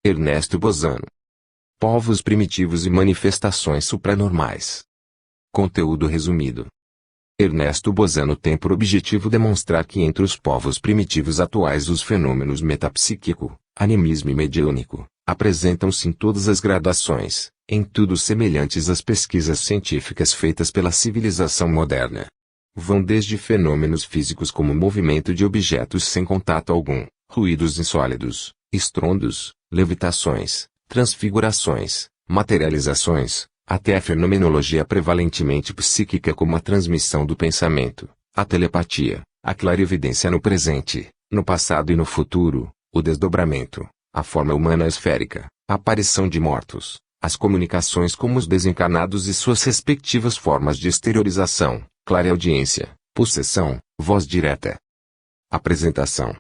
Ernesto Bozano. Povos primitivos e manifestações supranormais. Conteúdo resumido. Ernesto Bozano tem por objetivo demonstrar que entre os povos primitivos atuais os fenômenos metapsíquico, animismo e mediúnico, apresentam-se em todas as gradações, em tudo semelhantes às pesquisas científicas feitas pela civilização moderna. Vão desde fenômenos físicos como movimento de objetos sem contato algum, ruídos insólidos, estrondos, levitações, transfigurações, materializações, até a fenomenologia prevalentemente psíquica como a transmissão do pensamento, a telepatia, a clarividência no presente, no passado e no futuro, o desdobramento, a forma humana esférica, a aparição de mortos, as comunicações com os desencarnados e suas respectivas formas de exteriorização, clareaudiência, possessão, voz direta. Apresentação.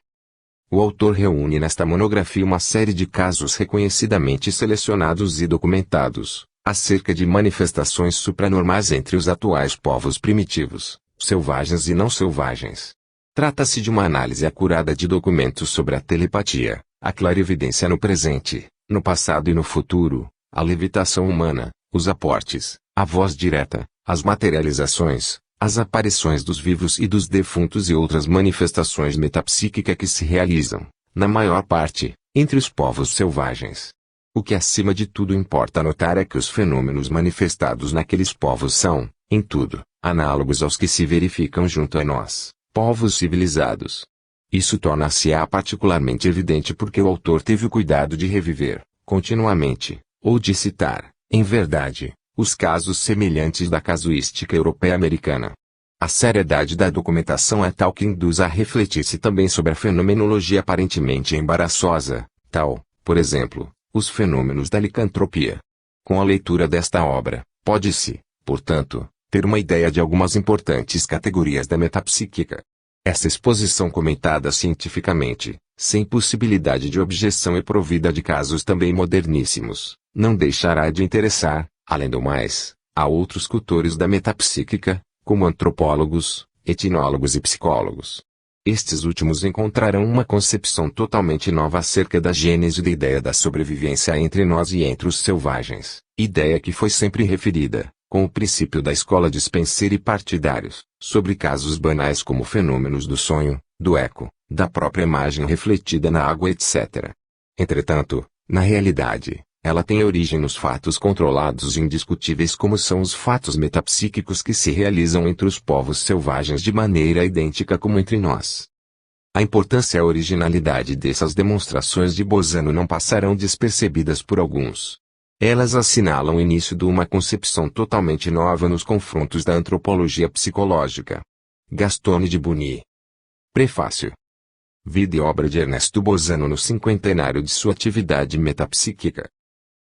O autor reúne nesta monografia uma série de casos reconhecidamente selecionados e documentados, acerca de manifestações supranormais entre os atuais povos primitivos, selvagens e não selvagens. Trata-se de uma análise acurada de documentos sobre a telepatia, a clarividência no presente, no passado e no futuro, a levitação humana, os aportes, a voz direta, as materializações, as aparições dos vivos e dos defuntos e outras manifestações metapsíquicas que se realizam, na maior parte, entre os povos selvagens. O que acima de tudo importa notar é que os fenômenos manifestados naqueles povos são, em tudo, análogos aos que se verificam junto a nós, povos civilizados. Isso torna-se-á particularmente evidente porque o autor teve o cuidado de reviver, continuamente, ou de citar, em verdade, os casos semelhantes da casuística europeia-americana. A seriedade da documentação é tal que induz a refletir-se também sobre a fenomenologia aparentemente embaraçosa, tal, por exemplo, os fenômenos da licantropia. Com a leitura desta obra, pode-se, portanto, ter uma ideia de algumas importantes categorias da metapsíquica. Essa exposição comentada cientificamente, sem possibilidade de objeção e provida de casos também moderníssimos, não deixará de interessar, além do mais, a outros cultores da metapsíquica, como antropólogos, etnólogos e psicólogos. Estes últimos encontrarão uma concepção totalmente nova acerca da gênese da ideia da sobrevivência entre nós e entre os selvagens, ideia que foi sempre referida, com o princípio da escola de Spencer e partidários, sobre casos banais como fenômenos do sonho, do eco, da própria imagem refletida na água etc. Entretanto, na realidade, ela tem origem nos fatos controlados e indiscutíveis como são os fatos metapsíquicos que se realizam entre os povos selvagens de maneira idêntica como entre nós. A importância e a originalidade dessas demonstrações de Bozano não passarão despercebidas por alguns. Elas assinalam o início de uma concepção totalmente nova nos confrontos da antropologia psicológica. Gastone de Bugny. Prefácio. Vida e obra de Ernesto Bozano no cinquentenário de sua atividade metapsíquica.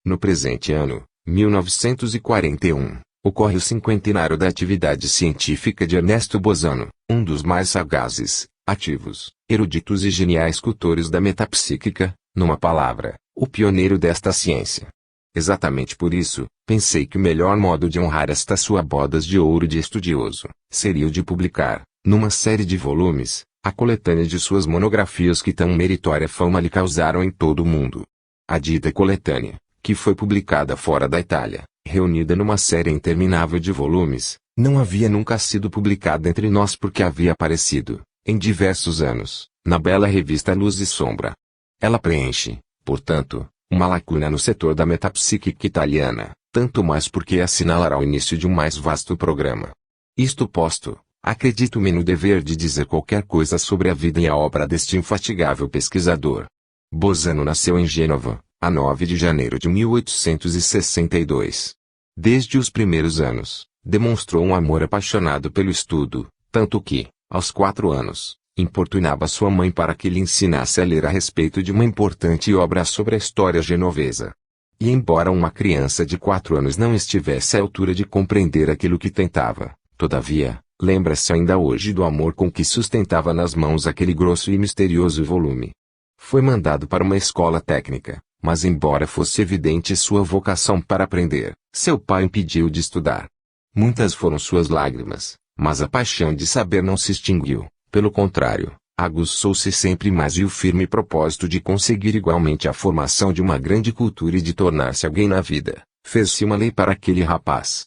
No presente ano, 1941, ocorre o cinquentenário da atividade científica de Ernesto Bozano, um dos mais sagazes, ativos, eruditos e geniais cultores da metapsíquica, numa palavra, o pioneiro desta ciência. Exatamente por isso, pensei que o melhor modo de honrar esta sua bodas de ouro de estudioso, seria o de publicar, numa série de volumes, a coletânea de suas monografias que tão meritória fama lhe causaram em todo o mundo. A dita coletânea, que foi publicada fora da Itália, reunida numa série interminável de volumes, não havia nunca sido publicada entre nós porque havia aparecido, em diversos anos, na bela revista Luz e Sombra. Ela preenche, portanto, uma lacuna no setor da metapsíquica italiana, tanto mais porque assinalará o início de um mais vasto programa. Isto posto, acredito-me no dever de dizer qualquer coisa sobre a vida e a obra deste infatigável pesquisador. Bozano nasceu em Gênova, a 9 de janeiro de 1862. Desde os primeiros anos, demonstrou um amor apaixonado pelo estudo, tanto que, aos 4 anos, importunava sua mãe para que lhe ensinasse a ler a respeito de uma importante obra sobre a história genovesa. E embora uma criança de 4 anos não estivesse à altura de compreender aquilo que tentava, todavia, lembra-se ainda hoje do amor com que sustentava nas mãos aquele grosso e misterioso volume. Foi mandado para uma escola técnica, mas embora fosse evidente sua vocação para aprender, seu pai impediu de estudar. Muitas foram suas lágrimas, mas a paixão de saber não se extinguiu, pelo contrário, Aguçou-se sempre mais e o firme propósito de conseguir igualmente a formação de uma grande cultura e de tornar-se alguém na vida, fez-se uma lei para aquele rapaz.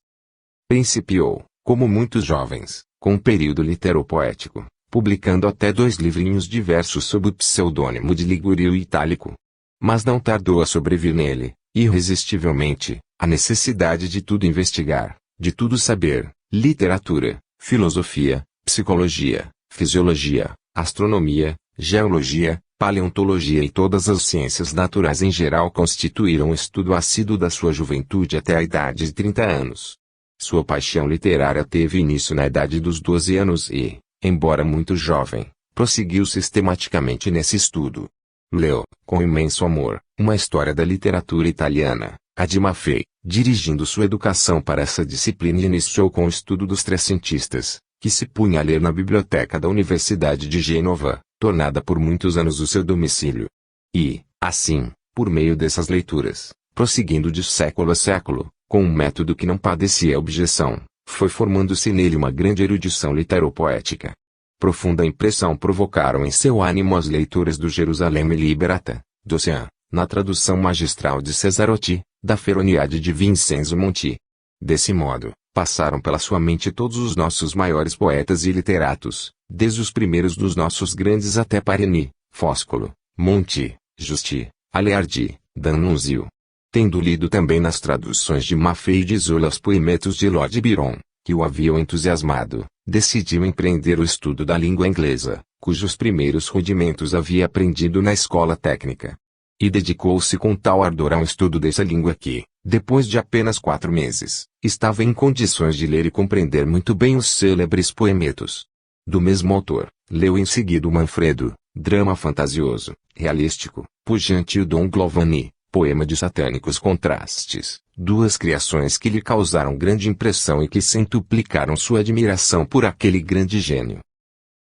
Principiou, como muitos jovens, com um período literopoético, publicando até 2 livrinhos de versos sob o pseudônimo de Ligúrio Itálico. Mas não tardou a sobrevir nele, irresistivelmente, a necessidade de tudo investigar, de tudo saber, literatura, filosofia, psicologia, fisiologia, astronomia, geologia, paleontologia e todas as ciências naturais em geral constituíram o estudo assíduo da sua juventude até a idade de 30 anos. Sua paixão literária teve início na idade dos 12 anos e, embora muito jovem, prosseguiu sistematicamente nesse estudo. Leu, com imenso amor, uma história da literatura italiana, a de Maffei, dirigindo sua educação para essa disciplina e iniciou com o estudo dos Trecentistas, que se punha a ler na biblioteca da Universidade de Gênova, tornada por muitos anos o seu domicílio. E, assim, por meio dessas leituras, prosseguindo de século a século, com um método que não padecia objeção, foi formando-se nele uma grande erudição literopoética. Profunda impressão provocaram em seu ânimo as leituras do Jerusalém Liberata, d'Ossian, na tradução magistral de Cesarotti, da Feroniade de Vincenzo Monti. Desse modo, passaram pela sua mente todos os nossos maiores poetas e literatos, desde os primeiros dos nossos grandes até Parini, Foscolo, Monti, Justi, Aleardi, D'Annunzio. Tendo lido também nas traduções de Maffei e de Zola os poemetos de Lord Byron, que o haviam entusiasmado, decidiu empreender o estudo da língua inglesa, cujos primeiros rudimentos havia aprendido na escola técnica. E dedicou-se com tal ardor ao estudo dessa língua que, depois de apenas 4 meses, estava em condições de ler e compreender muito bem os célebres poemetos. Do mesmo autor, leu em seguida o Manfredo, drama fantasioso, realístico, pujante e o Don Giovanni, poema de satânicos contrastes, 2 criações que lhe causaram grande impressão e que centuplicaram sua admiração por aquele grande gênio.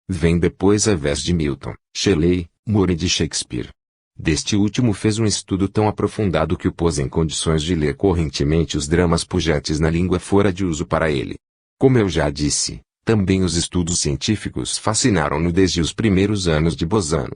Vem depois a vez de Milton, Shelley, Moore e de Shakespeare. Deste último fez um estudo tão aprofundado que o pôs em condições de ler correntemente os dramas pujantes na língua fora de uso para ele. Como eu já disse, também os estudos científicos fascinaram-no desde os primeiros anos de Bolzano.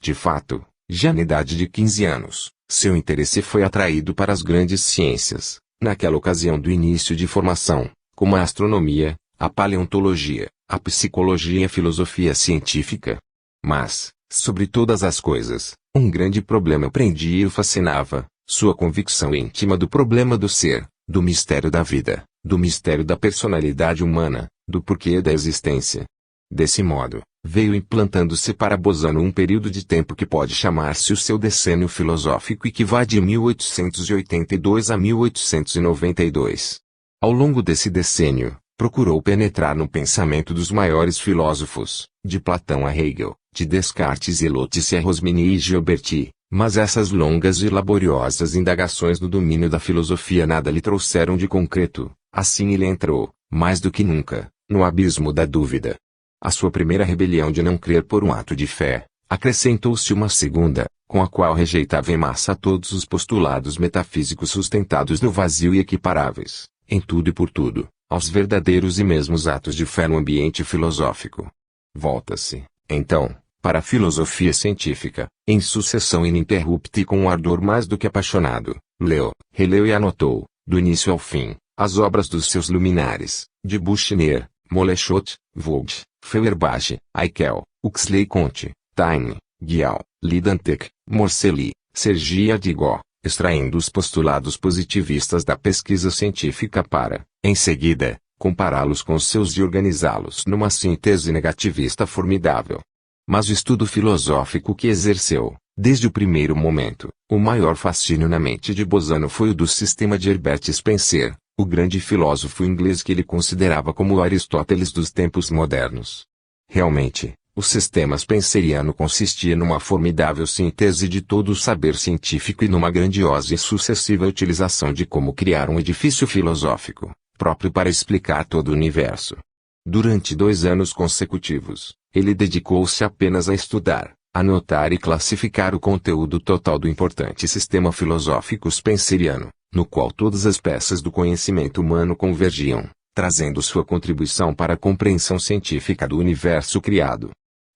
De fato, já na idade de 15 anos, seu interesse foi atraído para as grandes ciências, naquela ocasião do início de formação, como a astronomia, a paleontologia, a psicologia e a filosofia científica. Mas, sobre todas as coisas, um grande problema o prendia e o fascinava, sua convicção íntima do problema do ser, do mistério da vida, do mistério da personalidade humana, do porquê da existência. Desse modo, veio implantando-se para Bolzano um período de tempo que pode chamar-se o seu decênio filosófico e que vai de 1882 a 1892. Ao longo desse decênio, procurou penetrar no pensamento dos maiores filósofos, de Platão a Hegel, de Descartes e Lotze a Rosmini e Gioberti, mas essas longas e laboriosas indagações no domínio da filosofia nada lhe trouxeram de concreto, assim ele entrou, mais do que nunca, no abismo da dúvida. A sua primeira rebelião de não crer por um ato de fé, acrescentou-se uma segunda, com a qual rejeitava em massa todos os postulados metafísicos sustentados no vazio e equiparáveis, em tudo e por tudo, aos verdadeiros e mesmos atos de fé no ambiente filosófico. Volta-se, então, para a filosofia científica, em sucessão ininterrupta e com um ardor mais do que apaixonado, leu, releu e anotou, do início ao fim, as obras dos seus luminares, de Buchner, Moleschott, Vogt, Feuerbach, Haeckel, Huxley Comte, Taine, Gial, Lidantek, Morcelli, Sergi Adigo, extraindo os postulados positivistas da pesquisa científica para, em seguida, compará-los com os seus e organizá-los numa síntese negativista formidável. Mas o estudo filosófico que exerceu, desde o primeiro momento, o maior fascínio na mente de Bolzano foi o do sistema de Herbert Spencer, o grande filósofo inglês que ele considerava como o Aristóteles dos tempos modernos. Realmente, o sistema spenceriano consistia numa formidável síntese de todo o saber científico e numa grandiosa e sucessiva utilização de como criar um edifício filosófico, próprio para explicar todo o universo. Durante 2 anos consecutivos, ele dedicou-se apenas a estudar, anotar e classificar o conteúdo total do importante sistema filosófico spenceriano, no qual todas as peças do conhecimento humano convergiam, trazendo sua contribuição para a compreensão científica do universo criado.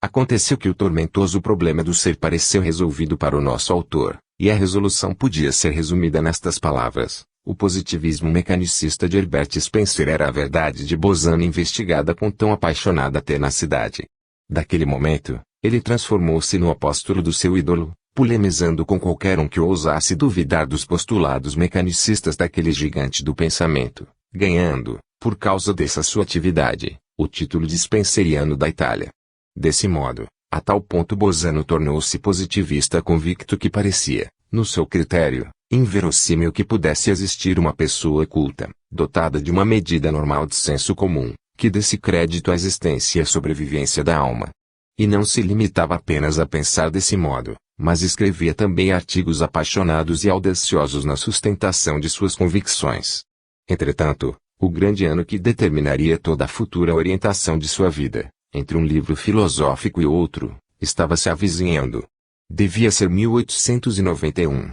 Aconteceu que o tormentoso problema do ser pareceu resolvido para o nosso autor, e a resolução podia ser resumida nestas palavras: o positivismo mecanicista de Herbert Spencer era a verdade de Bosano investigada com tão apaixonada tenacidade. Daquele momento, ele transformou-se no apóstolo do seu ídolo, polemizando com qualquer um que ousasse duvidar dos postulados mecanicistas daquele gigante do pensamento, ganhando, por causa dessa sua atividade, o título de Spenceriano da Itália. Desse modo, a tal ponto Bosano tornou-se positivista convicto que parecia, no seu critério, inverossímil que pudesse existir uma pessoa culta, dotada de uma medida normal de senso comum, que desse crédito à existência e à sobrevivência da alma. E não se limitava apenas a pensar desse modo, mas escrevia também artigos apaixonados e audaciosos na sustentação de suas convicções. Entretanto, o grande ano que determinaria toda a futura orientação de sua vida, entre um livro filosófico e outro, estava se avizinhando. Devia ser 1891.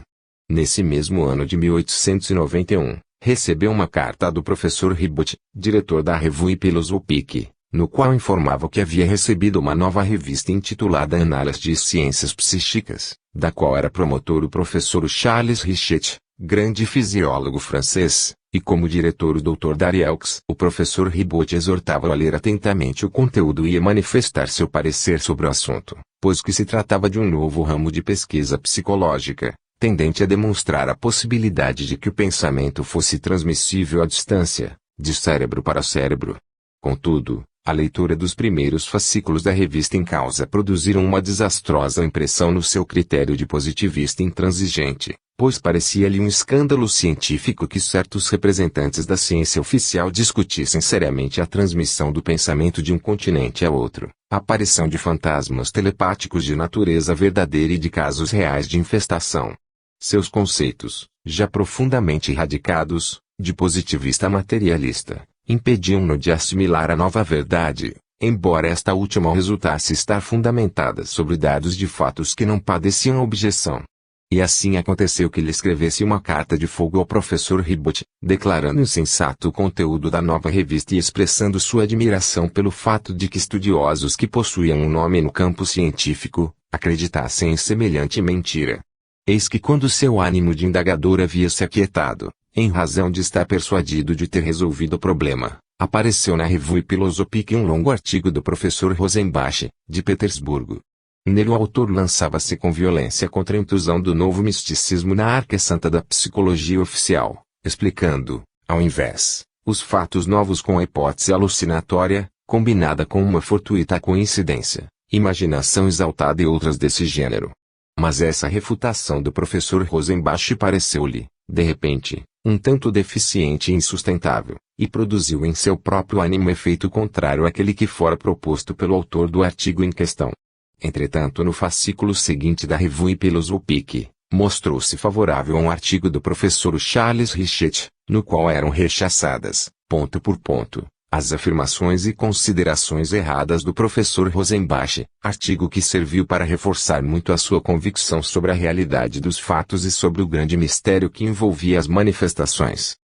Nesse mesmo ano de 1891, recebeu uma carta do professor Ribot, diretor da Revue Philosophique, no qual informava que havia recebido uma nova revista intitulada Annales de Ciências Psíquicas, da qual era promotor o professor Charles Richet, grande fisiólogo francês, e como diretor o Dr. Darieux. O professor Ribot exortava a ler atentamente o conteúdo e a manifestar seu parecer sobre o assunto, pois que se tratava de um novo ramo de pesquisa psicológica, tendente a demonstrar a possibilidade de que o pensamento fosse transmissível à distância, de cérebro para cérebro. Contudo, a leitura dos primeiros fascículos da revista em causa produziram uma desastrosa impressão no seu critério de positivista intransigente, pois parecia-lhe um escândalo científico que certos representantes da ciência oficial discutissem seriamente a transmissão do pensamento de um continente a outro, a aparição de fantasmas telepáticos de natureza verdadeira e de casos reais de infestação. Seus conceitos, já profundamente erradicados, de positivista materialista, impediam-no de assimilar a nova verdade, embora esta última resultasse estar fundamentada sobre dados de fatos que não padeciam objeção. E assim aconteceu que lhe escrevesse uma carta de fogo ao professor Ribot, declarando insensato o conteúdo da nova revista e expressando sua admiração pelo fato de que estudiosos que possuíam um nome no campo científico, acreditassem em semelhante mentira. Eis que quando seu ânimo de indagador havia se aquietado, em razão de estar persuadido de ter resolvido o problema, apareceu na Revue Philosophique um longo artigo do professor Rosenbach, de Petersburgo. Nele o autor lançava-se com violência contra a intrusão do novo misticismo na arca santa da psicologia oficial, explicando, ao invés, os fatos novos com a hipótese alucinatória, combinada com uma fortuita coincidência, imaginação exaltada e outras desse gênero. Mas essa refutação do professor Rosenbach pareceu-lhe, de repente, um tanto deficiente e insustentável, e produziu em seu próprio ânimo efeito contrário àquele que fora proposto pelo autor do artigo em questão. Entretanto, no fascículo seguinte da Revue Philosophique, mostrou-se favorável a um artigo do professor Charles Richet, no qual eram rechaçadas, ponto por ponto, as afirmações e considerações erradas do professor Rosenbach, artigo que serviu para reforçar muito a sua convicção sobre a realidade dos fatos e sobre o grande mistério que envolvia as manifestações.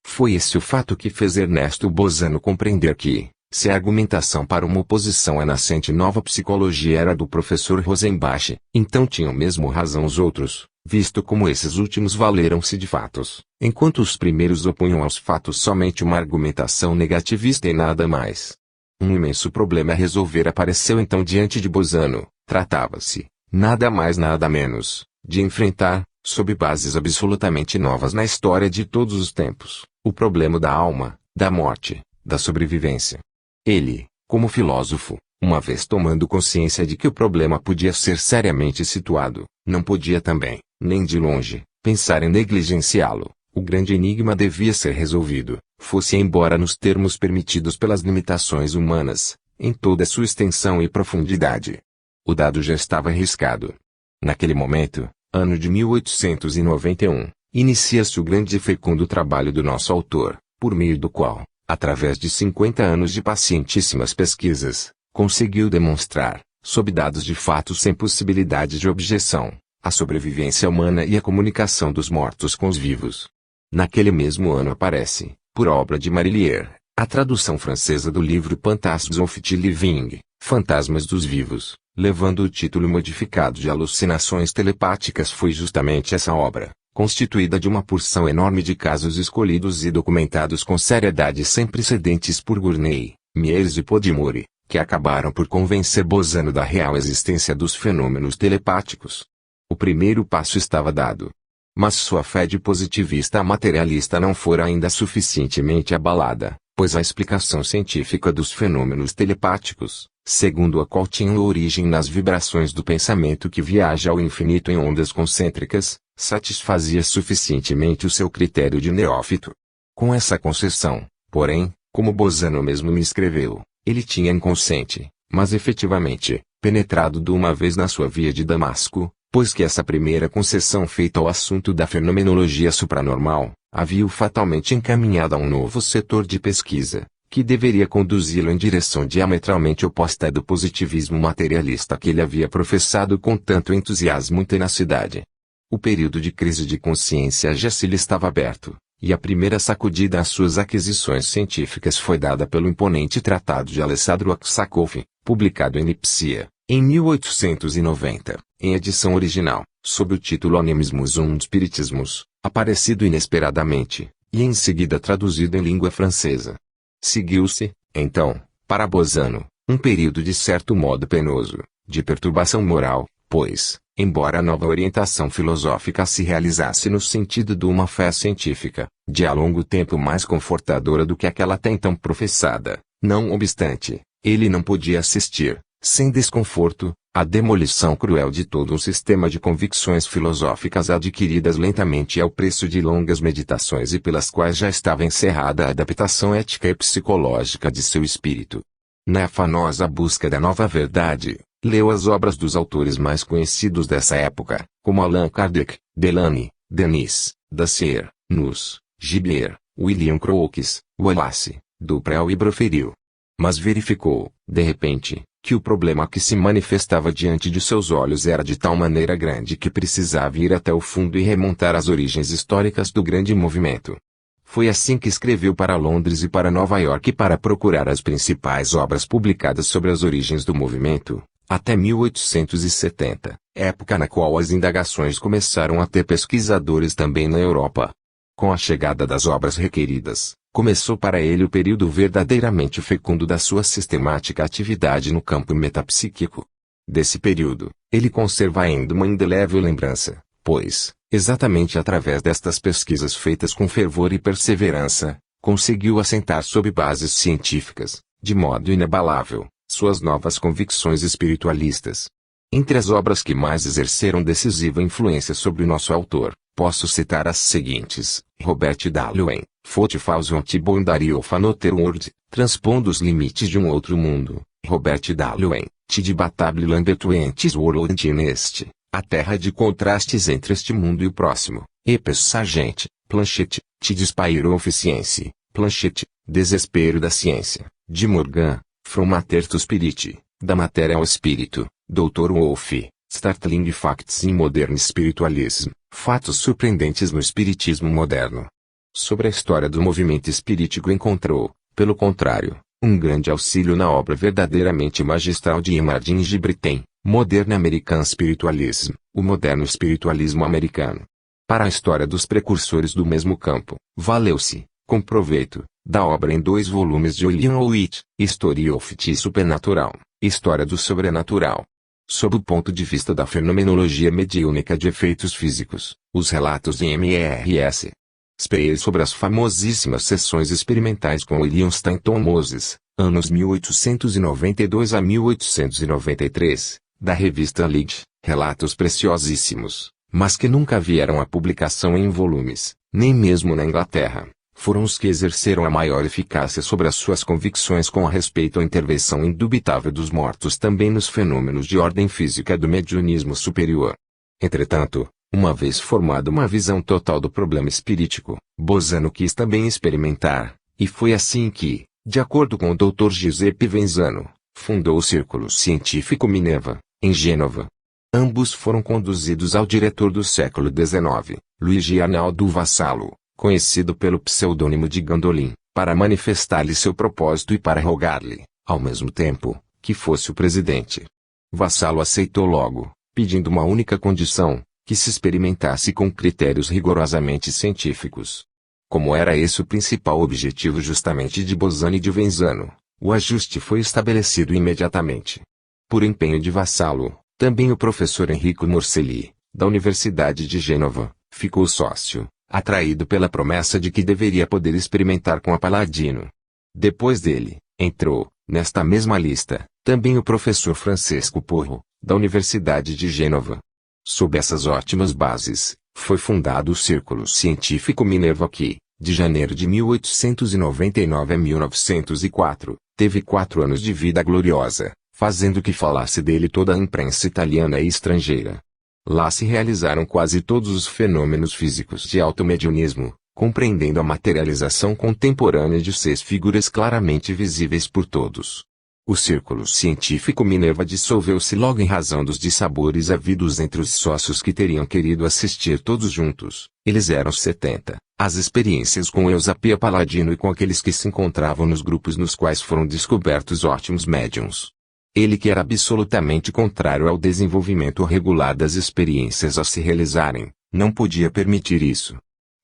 Foi esse o fato que fez Ernesto Bosano compreender que, se a argumentação para uma oposição à nascente nova psicologia era do professor Rosenbach, então tinham mesmo razão os outros, visto como esses últimos valeram-se de fatos, enquanto os primeiros opunham aos fatos somente uma argumentação negativista e nada mais. Um imenso problema a resolver apareceu então diante de Bosano. Tratava-se, nada mais nada menos, de enfrentar, sob bases absolutamente novas na história de todos os tempos, o problema da alma, da morte, da sobrevivência. Ele, como filósofo, uma vez tomando consciência de que o problema podia ser seriamente situado, não podia também, nem de longe, pensar em negligenciá-lo. O grande enigma devia ser resolvido, fosse embora nos termos permitidos pelas limitações humanas, em toda sua extensão e profundidade. O dado já estava arriscado. Naquele momento, ano de 1891, inicia-se o grande e fecundo trabalho do nosso autor, por meio do qual, através de 50 anos de pacientíssimas pesquisas, conseguiu demonstrar, sob dados de fato sem possibilidade de objeção, a sobrevivência humana e a comunicação dos mortos com os vivos. Naquele mesmo ano aparece, por obra de Marillier, a tradução francesa do livro Fantasmes of the Living, Fantasmas dos Vivos, levando o título modificado de Alucinações Telepáticas. Foi justamente essa obra, constituída de uma porção enorme de casos escolhidos e documentados com seriedade sem precedentes por Gurney, Mieres e Podimori, que acabaram por convencer Bozano da real existência dos fenômenos telepáticos. O primeiro passo estava dado. Mas sua fé de positivista a materialista não fora ainda suficientemente abalada, pois a explicação científica dos fenômenos telepáticos, segundo a qual tinham origem nas vibrações do pensamento que viaja ao infinito em ondas concêntricas, satisfazia suficientemente o seu critério de neófito. Com essa concessão, porém, como Bozano mesmo me escreveu, ele tinha inconsciente, mas efetivamente, penetrado de uma vez na sua via de Damasco, pois que essa primeira concessão feita ao assunto da fenomenologia supranormal, havia-o fatalmente encaminhado a um novo setor de pesquisa, que deveria conduzi-lo em direção diametralmente oposta do positivismo materialista que ele havia professado com tanto entusiasmo e tenacidade. O período de crise de consciência já se lhe estava aberto, e a primeira sacudida às suas aquisições científicas foi dada pelo imponente tratado de Alessandro Aksakov, publicado em Lipsia, em 1890, em edição original, sob o título Animismus und Spiritismus, aparecido inesperadamente, e em seguida traduzido em língua francesa. Seguiu-se, então, para Bozano, um período de certo modo penoso, de perturbação moral, pois, embora a nova orientação filosófica se realizasse no sentido de uma fé científica, de há longo tempo mais confortadora do que aquela até então professada, não obstante, ele não podia assistir, sem desconforto, à demolição cruel de todo um sistema de convicções filosóficas adquiridas lentamente ao preço de longas meditações e pelas quais já estava encerrada a adaptação ética e psicológica de seu espírito. Na afanosa busca da nova verdade, leu as obras dos autores mais conhecidos dessa época, como Allan Kardec, Delany, Denis, Dacier, Nuss, Gibier, William Crookes, Wallace, Duprel e Broferill. Mas verificou, de repente, que o problema que se manifestava diante de seus olhos era de tal maneira grande que precisava ir até o fundo e remontar as origens históricas do grande movimento. Foi assim que escreveu para Londres e para Nova York para procurar as principais obras publicadas sobre as origens do movimento, até 1870, época na qual as indagações começaram a ter pesquisadores também na Europa. Com a chegada das obras requeridas, começou para ele o período verdadeiramente fecundo da sua sistemática atividade no campo metapsíquico. Desse período, ele conserva ainda uma indelével lembrança, pois, exatamente através destas pesquisas feitas com fervor e perseverança, conseguiu assentar sob bases científicas, de modo inabalável, suas novas convicções espiritualistas. Entre as obras que mais exerceram decisiva influência sobre o nosso autor, posso citar as seguintes: Robert Dallein, Fortfausung Boundary of Another World, Transpondo os Limites de um Outro Mundo, Robert Dallein, Tidbatable Land Between This World and Next, A Terra de Contrastes entre este Mundo e o Próximo, Epes Sargent, Planchet, Tidspire of Science, Planchet, Desespero da Ciência, de Morgan, From Matter to Spirit, Da Matéria ao Espírito, Dr. Wolff, Startling Facts in Modern Spiritualism, Fatos Surpreendentes no Espiritismo Moderno. Sobre a história do movimento espirítico encontrou, pelo contrário, um grande auxílio na obra verdadeiramente magistral de Imardin Gibretin, Modern American Spiritualism, o moderno espiritualismo americano. Para a história dos precursores do mesmo campo, valeu-se, com proveito, da obra em 2 volumes de William Witt, History of the Supernatural, História do Sobrenatural. Sob o ponto de vista da fenomenologia mediúnica de efeitos físicos, os relatos de M.R.S. Speer sobre as famosíssimas sessões experimentais com William Stanton Moses, anos 1892 a 1893, da revista Lead, relatos preciosíssimos, mas que nunca vieram à publicação em volumes, nem mesmo na Inglaterra, foram os que exerceram a maior eficácia sobre as suas convicções com a respeito à intervenção indubitável dos mortos também nos fenômenos de ordem física do mediunismo superior. Entretanto, uma vez formada uma visão total do problema espirítico, Bozano quis também experimentar, e foi assim que, de acordo com o Dr. Giuseppe Venzano, fundou o Círculo Científico Minerva, em Gênova. Ambos foram conduzidos ao diretor do século XIX, Luigi Arnaldo Vassallo, conhecido pelo pseudônimo de Gandolin, para manifestar-lhe seu propósito e para rogar-lhe, ao mesmo tempo, que fosse o presidente. Vassalo aceitou logo, pedindo uma única condição, que se experimentasse com critérios rigorosamente científicos. Como era esse o principal objetivo justamente de Bosano e de Venzano, o ajuste foi estabelecido imediatamente. Por empenho de Vassalo, também o professor Enrico Morselli, da Universidade de Gênova, ficou sócio, atraído pela promessa de que deveria poder experimentar com a Paladino. Depois dele, entrou, nesta mesma lista, também o professor Francesco Porro, da Universidade de Gênova. Sob essas ótimas bases, foi fundado o Círculo Científico Minerva que, de janeiro de 1899 a 1904, teve 4 anos de vida gloriosa, fazendo que falasse dele toda a imprensa italiana e estrangeira. Lá se realizaram quase todos os fenômenos físicos de alto mediunismo, compreendendo a materialização contemporânea de 6 figuras claramente visíveis por todos. O Círculo Científico Minerva dissolveu-se logo em razão dos dissabores havidos entre os sócios que teriam querido assistir todos juntos. Eles eram 70. As experiências com Eusapia Paladino e com aqueles que se encontravam nos grupos nos quais foram descobertos ótimos médiuns. Ele que era absolutamente contrário ao desenvolvimento regular das experiências a se realizarem, não podia permitir isso.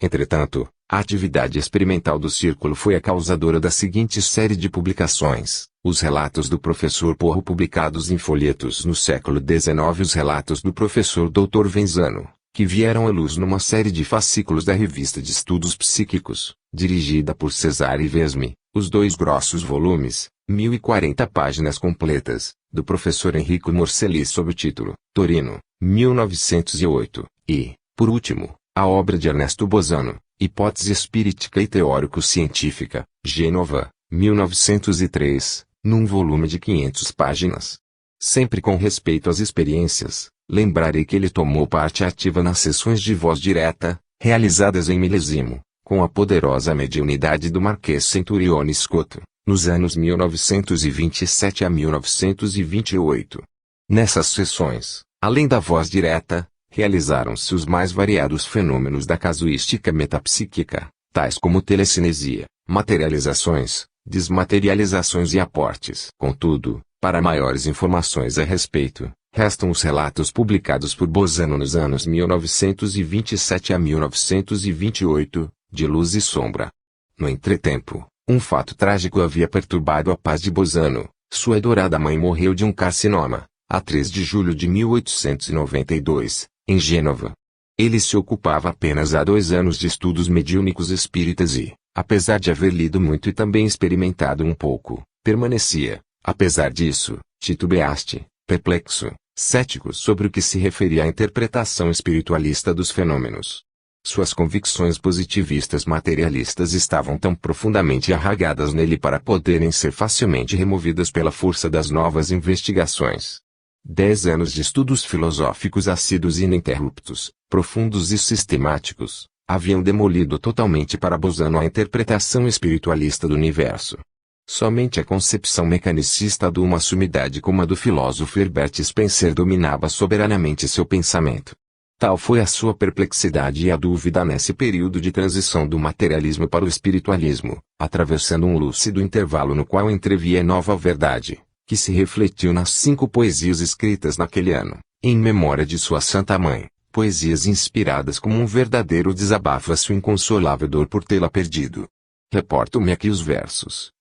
Entretanto, a atividade experimental do Círculo foi a causadora da seguinte série de publicações: os relatos do professor Porro publicados em folhetos no século XIX e os relatos do professor Dr. Venzano, que vieram à luz numa série de fascículos da Revista de Estudos Psíquicos, dirigida por Cesare Vesmi, os 2 grossos volumes, 1040 páginas completas, do professor Enrico Morselli sob o título Torino, 1908, e, por último, a obra de Ernesto Bosano, Hipótese Espíritica e Teórico-Científica, Gênova, 1903, num volume de 500 páginas. Sempre com respeito às experiências, lembrarei que ele tomou parte ativa nas sessões de voz direta, realizadas em milésimo, com a poderosa mediunidade do Marquês Centurione Scotto, nos anos 1927 a 1928. Nessas sessões, além da voz direta, realizaram-se os mais variados fenômenos da casuística metapsíquica, tais como telecinesia, materializações, desmaterializações e aportes. Contudo, para maiores informações a respeito, restam os relatos publicados por Bosano nos anos 1927 a 1928, de Luz e Sombra. No entretempo, um fato trágico havia perturbado a paz de Bosano. Sua adorada mãe morreu de um carcinoma, a 3 de julho de 1892, em Gênova. Ele se ocupava apenas há 2 anos de estudos mediúnicos espíritas e, apesar de haver lido muito e também experimentado um pouco, permanecia, apesar disso, titubeaste, perplexo, cético sobre o que se referia à interpretação espiritualista dos fenômenos. Suas convicções positivistas materialistas estavam tão profundamente arraigadas nele para poderem ser facilmente removidas pela força das novas investigações. 10 anos de estudos filosóficos assíduos e ininterruptos, profundos e sistemáticos, haviam demolido totalmente para Bosano a interpretação espiritualista do universo. Somente a concepção mecanicista de uma sumidade como a do filósofo Herbert Spencer dominava soberanamente seu pensamento. Tal foi a sua perplexidade e a dúvida nesse período de transição do materialismo para o espiritualismo, atravessando um lúcido intervalo no qual entrevia nova verdade, que se refletiu nas 5 poesias escritas naquele ano, em memória de sua Santa Mãe, poesias inspiradas como um verdadeiro desabafo a sua inconsolável dor por tê-la perdido. Reporto-me aqui os versos.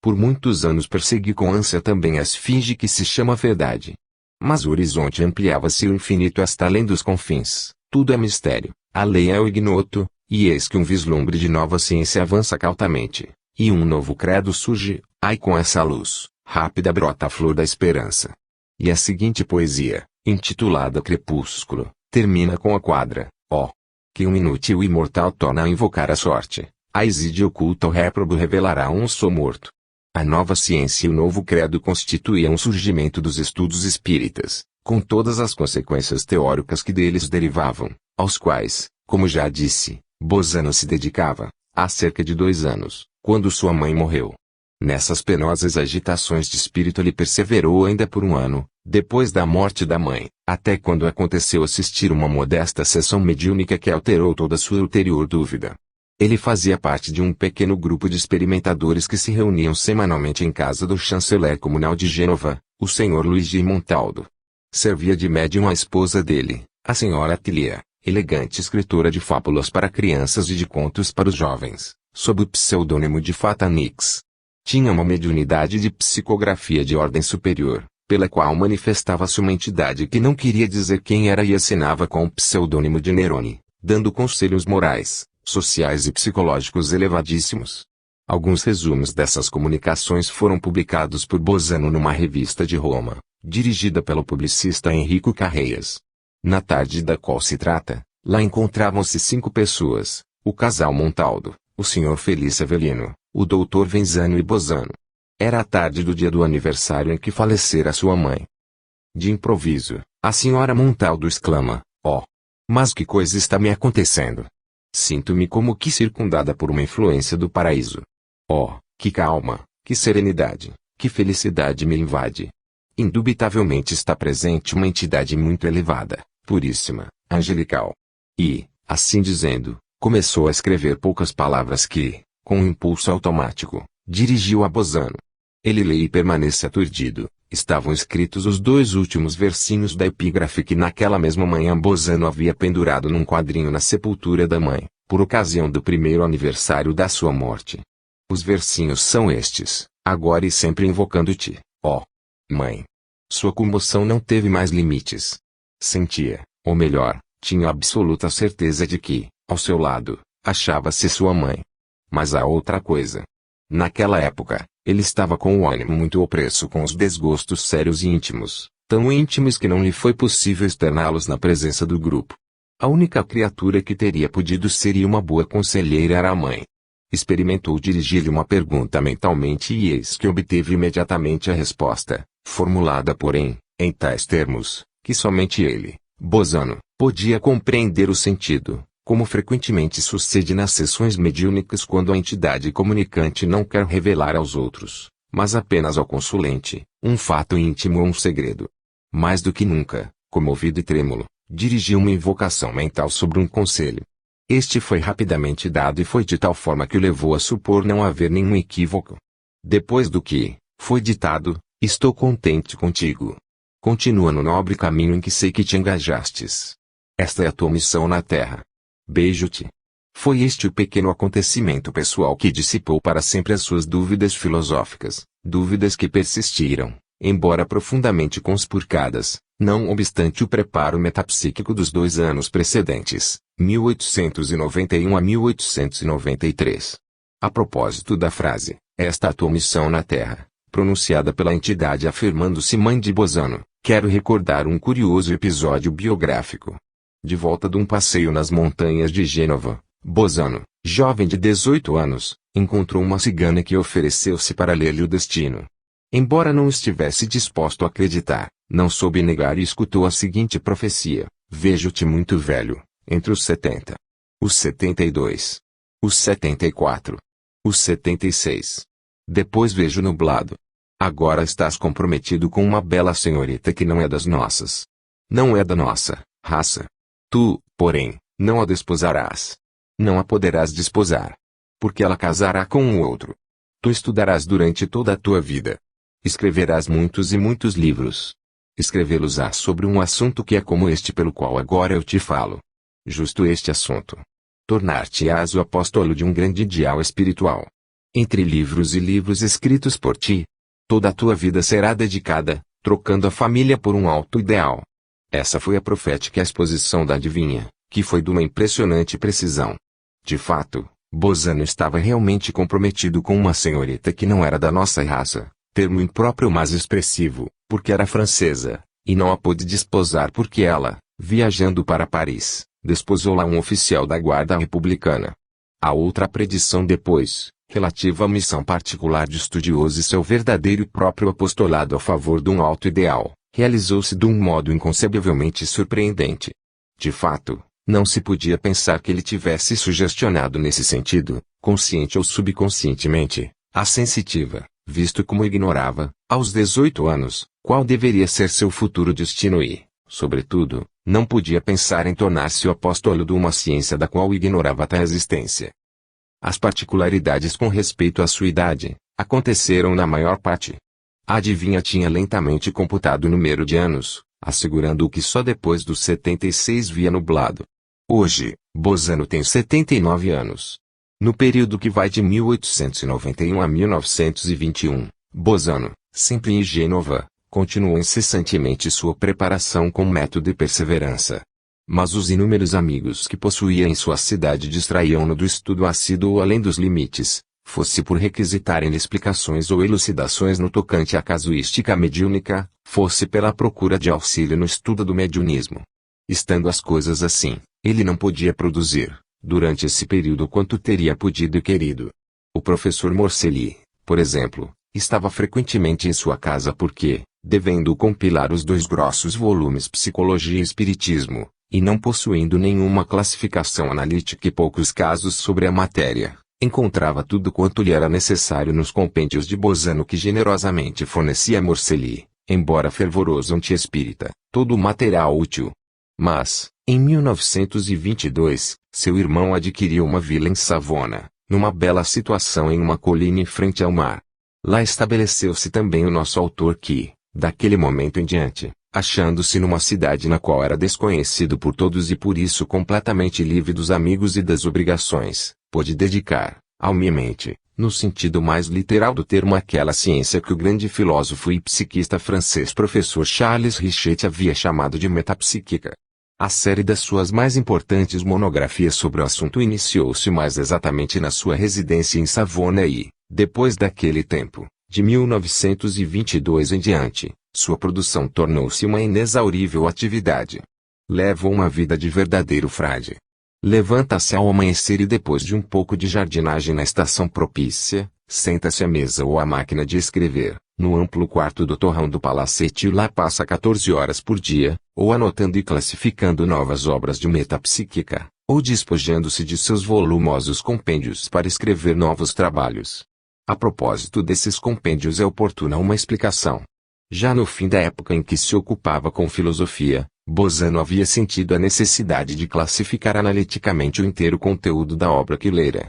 Por muitos anos persegui com ânsia também a esfinge que se chama verdade. Mas o horizonte ampliava-se e o infinito está além dos confins, tudo é mistério, a lei é o ignoto, e eis que um vislumbre de nova ciência avança cautamente, e um novo credo surge, ai com essa luz, rápida brota a flor da esperança. E a seguinte poesia, intitulada Crepúsculo, termina com a quadra, que um inútil e mortal torna a invocar a sorte, a exídia oculta o réprobo revelará um sou morto. A nova ciência e o novo credo constituíam o surgimento dos estudos espíritas, com todas as consequências teóricas que deles derivavam, aos quais, como já disse, Bosano se dedicava, há cerca de 2 anos, quando sua mãe morreu. Nessas penosas agitações de espírito ele perseverou ainda por 1 ano, depois da morte da mãe, até quando aconteceu assistir uma modesta sessão mediúnica que alterou toda sua ulterior dúvida. Ele fazia parte de um pequeno grupo de experimentadores que se reuniam semanalmente em casa do chanceler comunal de Gênova, o Sr. Luigi Montaldo. Servia de médium a esposa dele, a Sra. Attilia, elegante escritora de fábulas para crianças e de contos para os jovens, sob o pseudônimo de Fata Nix. Tinha uma mediunidade de psicografia de ordem superior, pela qual manifestava-se uma entidade que não queria dizer quem era e assinava com o pseudônimo de Nerone, dando conselhos morais, sociais e psicológicos elevadíssimos. Alguns resumos dessas comunicações foram publicados por Bosano numa revista de Roma, dirigida pelo publicista Enrico Carreias. Na tarde da qual se trata, lá encontravam-se 5 pessoas: o casal Montaldo, o Sr. Felício Avelino, o Dr. Venzano e Bosano. Era a tarde do dia do aniversário em que falecera sua mãe. De improviso, a Sra. Montaldo exclama: "Oh! Mas que coisa está me acontecendo? Sinto-me como que circundada por uma influência do paraíso. Oh, que calma, que serenidade, que felicidade me invade. Indubitavelmente está presente uma entidade muito elevada, puríssima, angelical." E, assim dizendo, começou a escrever poucas palavras que, com um impulso automático, dirigiu a Bosano. Ele lê e permanece aturdido. Estavam escritos os 2 últimos versinhos da epígrafe que naquela mesma manhã Bosano havia pendurado num quadrinho na sepultura da mãe, por ocasião do primeiro aniversário da sua morte. Os versinhos são estes: "Agora e sempre invocando-te, ó Mãe." Sua comoção não teve mais limites. Sentia, ou melhor, tinha absoluta certeza de que, ao seu lado, achava-se sua mãe. Mas há outra coisa. Naquela época, ele estava com o ânimo muito opresso com os desgostos sérios e íntimos, tão íntimos que não lhe foi possível externá-los na presença do grupo. A única criatura que teria podido ser uma boa conselheira era a mãe. Experimentou dirigir-lhe uma pergunta mentalmente e eis que obteve imediatamente a resposta, formulada porém, em tais termos, que somente ele, Bosano, podia compreender o sentido, como frequentemente sucede nas sessões mediúnicas quando a entidade comunicante não quer revelar aos outros, mas apenas ao consulente, um fato íntimo ou um segredo. Mais do que nunca, comovido e trêmulo, dirigiu uma invocação mental sobre um conselho. Este foi rapidamente dado e foi de tal forma que o levou a supor não haver nenhum equívoco. Depois do que foi ditado: "Estou contente contigo. Continua no nobre caminho em que sei que te engajastes. Esta é a tua missão na terra. Beijo-te." Foi este o pequeno acontecimento pessoal que dissipou para sempre as suas dúvidas filosóficas, dúvidas que persistiram, embora profundamente conspurcadas, não obstante o preparo metapsíquico dos 2 anos precedentes, 1891 a 1893. A propósito da frase, "Esta é a tua missão na Terra", pronunciada pela entidade afirmando-se mãe de Bosano, quero recordar um curioso episódio biográfico. De volta de um passeio nas montanhas de Gênova, Bosano, jovem de 18 anos, encontrou uma cigana que ofereceu-se para ler-lhe o destino. Embora não estivesse disposto a acreditar, não soube negar e escutou a seguinte profecia: "Vejo-te muito velho, entre os 70, os 72, os 74, os 76. Depois vejo nublado. Agora estás comprometido com uma bela senhorita que não é das nossas. Não é da nossa raça. Tu, porém, não a desposarás. Não a poderás desposar. Porque ela casará com um outro. Tu estudarás durante toda a tua vida. Escreverás muitos e muitos livros. Escrevê-los-ás sobre um assunto que é como este pelo qual agora eu te falo. Justo este assunto. Tornar-te-ás o apóstolo de um grande ideal espiritual. Entre livros e livros escritos por ti, toda a tua vida será dedicada, trocando a família por um alto ideal." Essa foi a profética exposição da adivinha, que foi de uma impressionante precisão. De fato, Bosano estava realmente comprometido com uma senhorita que não era da nossa raça, termo impróprio mas expressivo, porque era francesa, e não a pôde desposar porque ela, viajando para Paris, desposou lá um oficial da guarda republicana. A outra predição depois, relativa à missão particular de estudioso e seu verdadeiro e próprio apostolado a favor de um alto ideal, realizou-se de um modo inconcebivelmente surpreendente. De fato, não se podia pensar que ele tivesse sugestionado nesse sentido, consciente ou subconscientemente, a sensitiva, visto como ignorava, aos 18 anos, qual deveria ser seu futuro destino e, sobretudo, não podia pensar em tornar-se o apóstolo de uma ciência da qual ignorava até a existência. As particularidades com respeito à sua idade aconteceram na maior parte. A adivinha tinha lentamente computado o número de anos, assegurando que só depois dos 76 via nublado. Hoje, Bozano tem 79 anos. No período que vai de 1891 a 1921, Bozano, sempre em Gênova, continuou incessantemente sua preparação com método e perseverança. Mas os inúmeros amigos que possuía em sua cidade distraíam-no do estudo assíduo além dos limites, fosse por requisitarem explicações ou elucidações no tocante à casuística mediúnica, fosse pela procura de auxílio no estudo do mediunismo. Estando as coisas assim, ele não podia produzir, durante esse período, quanto teria podido e querido. O professor Morcelli, por exemplo, estava frequentemente em sua casa porque, devendo compilar os 2 grossos volumes Psicologia e Espiritismo, e não possuindo nenhuma classificação analítica e poucos casos sobre a matéria, encontrava tudo quanto lhe era necessário nos compêndios de Bozano que generosamente fornecia Morcelli, embora fervoroso anti-espírita, todo o material útil. Mas, em 1922, seu irmão adquiriu uma vila em Savona, numa bela situação em uma colina em frente ao mar. Lá estabeleceu-se também o nosso autor que, daquele momento em diante, achando-se numa cidade na qual era desconhecido por todos e por isso completamente livre dos amigos e das obrigações, pôde dedicar, almimente, no sentido mais literal do termo, àquela ciência que o grande filósofo e psiquista francês professor Charles Richet havia chamado de metapsíquica. A série das suas mais importantes monografias sobre o assunto iniciou-se mais exatamente na sua residência em Savona e, depois daquele tempo, de 1922 em diante, sua produção tornou-se uma inexaurível atividade. Leva uma vida de verdadeiro frade. Levanta-se ao amanhecer e depois de um pouco de jardinagem na estação propícia, senta-se à mesa ou à máquina de escrever, no amplo quarto do torrão do palacete, e lá passa 14 horas por dia, ou anotando e classificando novas obras de metapsíquica, ou despojando-se de seus volumosos compêndios para escrever novos trabalhos. A propósito desses compêndios é oportuna uma explicação. Já no fim da época em que se ocupava com filosofia, Bozano havia sentido a necessidade de classificar analiticamente o inteiro conteúdo da obra que lera.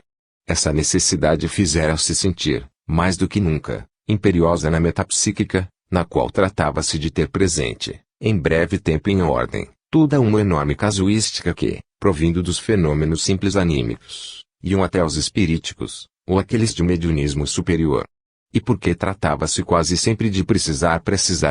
Essa necessidade fizera-se sentir, mais do que nunca, imperiosa na metapsíquica, na qual tratava-se de ter presente, em breve tempo e em ordem, toda uma enorme casuística que, provindo dos fenômenos simples anímicos, iam até os espiríticos, ou aqueles de mediunismo superior. E porque tratava-se quase sempre de precisar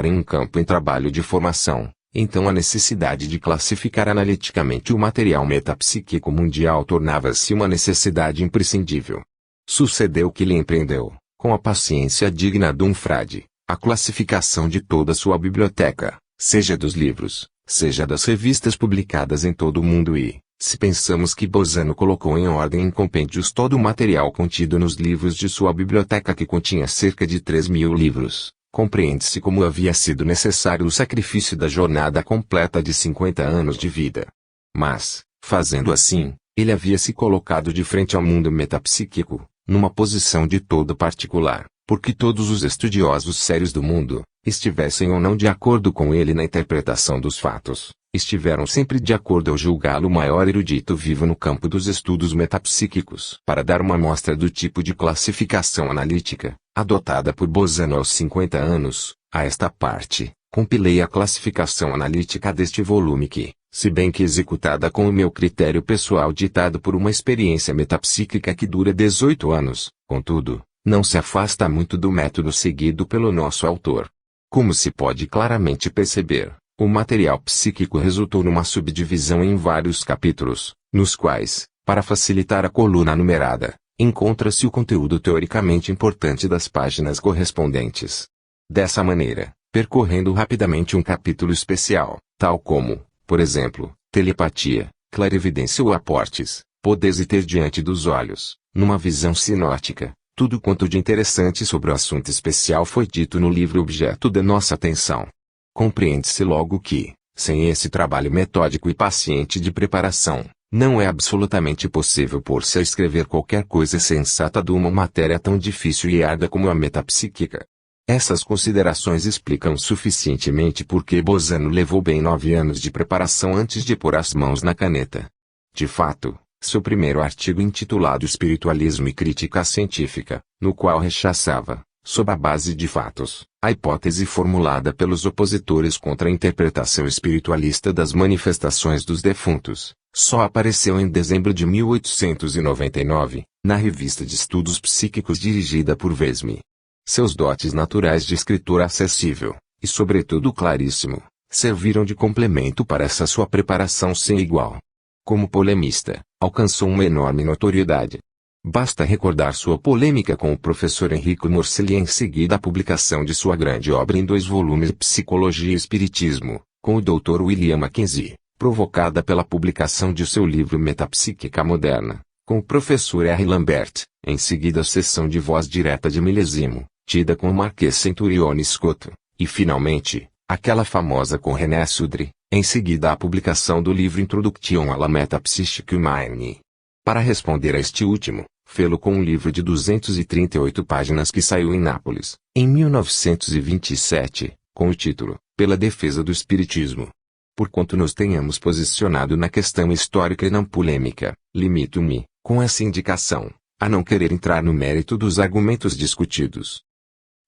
em um campo em trabalho de formação, então a necessidade de classificar analiticamente o material metapsíquico mundial tornava-se uma necessidade imprescindível. Sucedeu que lhe empreendeu, com a paciência digna de um frade, a classificação de toda sua biblioteca, seja dos livros, seja das revistas publicadas em todo o mundo e, se pensamos que Bozano colocou em ordem em compêndios todo o material contido nos livros de sua biblioteca que continha cerca de 3.000 livros, compreende-se como havia sido necessário o sacrifício da jornada completa de 50 anos de vida. Mas, fazendo assim, ele havia se colocado de frente ao mundo metapsíquico, numa posição de todo particular, porque todos os estudiosos sérios do mundo, estivessem ou não de acordo com ele na interpretação dos fatos, estiveram sempre de acordo ao julgá-lo o maior erudito vivo no campo dos estudos metapsíquicos. Para dar uma amostra do tipo de classificação analítica, adotada por Bozano aos 50 anos, a esta parte, compilei a classificação analítica deste volume que, se bem que executada com o meu critério pessoal ditado por uma experiência metapsíquica que dura 18 anos, contudo, não se afasta muito do método seguido pelo nosso autor. Como se pode claramente perceber, o material psíquico resultou numa subdivisão em vários capítulos, nos quais, para facilitar a coluna numerada, encontra-se o conteúdo teoricamente importante das páginas correspondentes. Dessa maneira, percorrendo rapidamente um capítulo especial, tal como, por exemplo, telepatia, clarividência ou aportes, poderes e ter diante dos olhos, numa visão sinótica, tudo quanto de interessante sobre o assunto especial foi dito no livro objeto da nossa atenção. Compreende-se logo que, sem esse trabalho metódico e paciente de preparação, não é absolutamente possível pôr-se a escrever qualquer coisa sensata de uma matéria tão difícil e árdua como a metapsíquica. Essas considerações explicam suficientemente por que Bozano levou bem 9 anos de preparação antes de pôr as mãos na caneta. De fato, Seu primeiro artigo intitulado Espiritualismo e Crítica Científica, no qual rechaçava, sob a base de fatos, a hipótese formulada pelos opositores contra a interpretação espiritualista das manifestações dos defuntos, só apareceu em dezembro de 1899, na Revista de Estudos Psíquicos dirigida por Vesme. Seus dotes naturais de escritor acessível, e sobretudo claríssimo, serviram de complemento para essa sua preparação sem igual. Como polemista, alcançou uma enorme notoriedade. Basta recordar sua polêmica com o professor Enrico Morselli em seguida a publicação de sua grande obra em 2 volumes Psicologia e Espiritismo, com o Dr. William Mackenzie, provocada pela publicação de seu livro Metapsíquica Moderna, com o professor R. Lambert, em seguida a sessão de voz direta de Milesimo, tida com o Marquês Centurione Scotto, e finalmente, aquela famosa com René Sudre, em seguida a publicação do livro Introduction à la Metapsychique Humaine. Para responder a este último, fê-lo com um livro de 238 páginas que saiu em Nápoles, em 1927, com o título, Pela Defesa do Espiritismo. Porquanto nos tenhamos posicionado na questão histórica e não polêmica, limito-me, com essa indicação, a não querer entrar no mérito dos argumentos discutidos.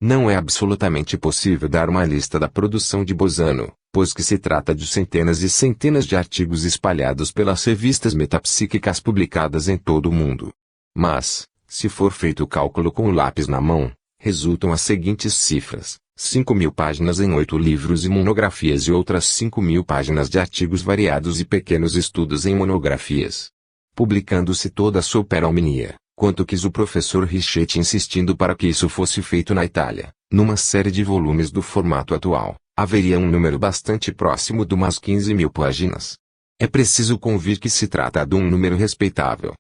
Não é absolutamente possível dar uma lista da produção de Bosano, pois que se trata de centenas e centenas de artigos espalhados pelas revistas metapsíquicas publicadas em todo o mundo. Mas, se for feito o cálculo com o lápis na mão, resultam as seguintes cifras: 5.000 páginas em 8 livros e monografias e outras 5.000 páginas de artigos variados e pequenos estudos em monografias. Publicando-se toda a superalminia, quanto quis o professor Richetti insistindo para que isso fosse feito na Itália, numa série de volumes do formato atual, haveria um número bastante próximo de umas 15.000 páginas. É preciso convir que se trata de um número respeitável.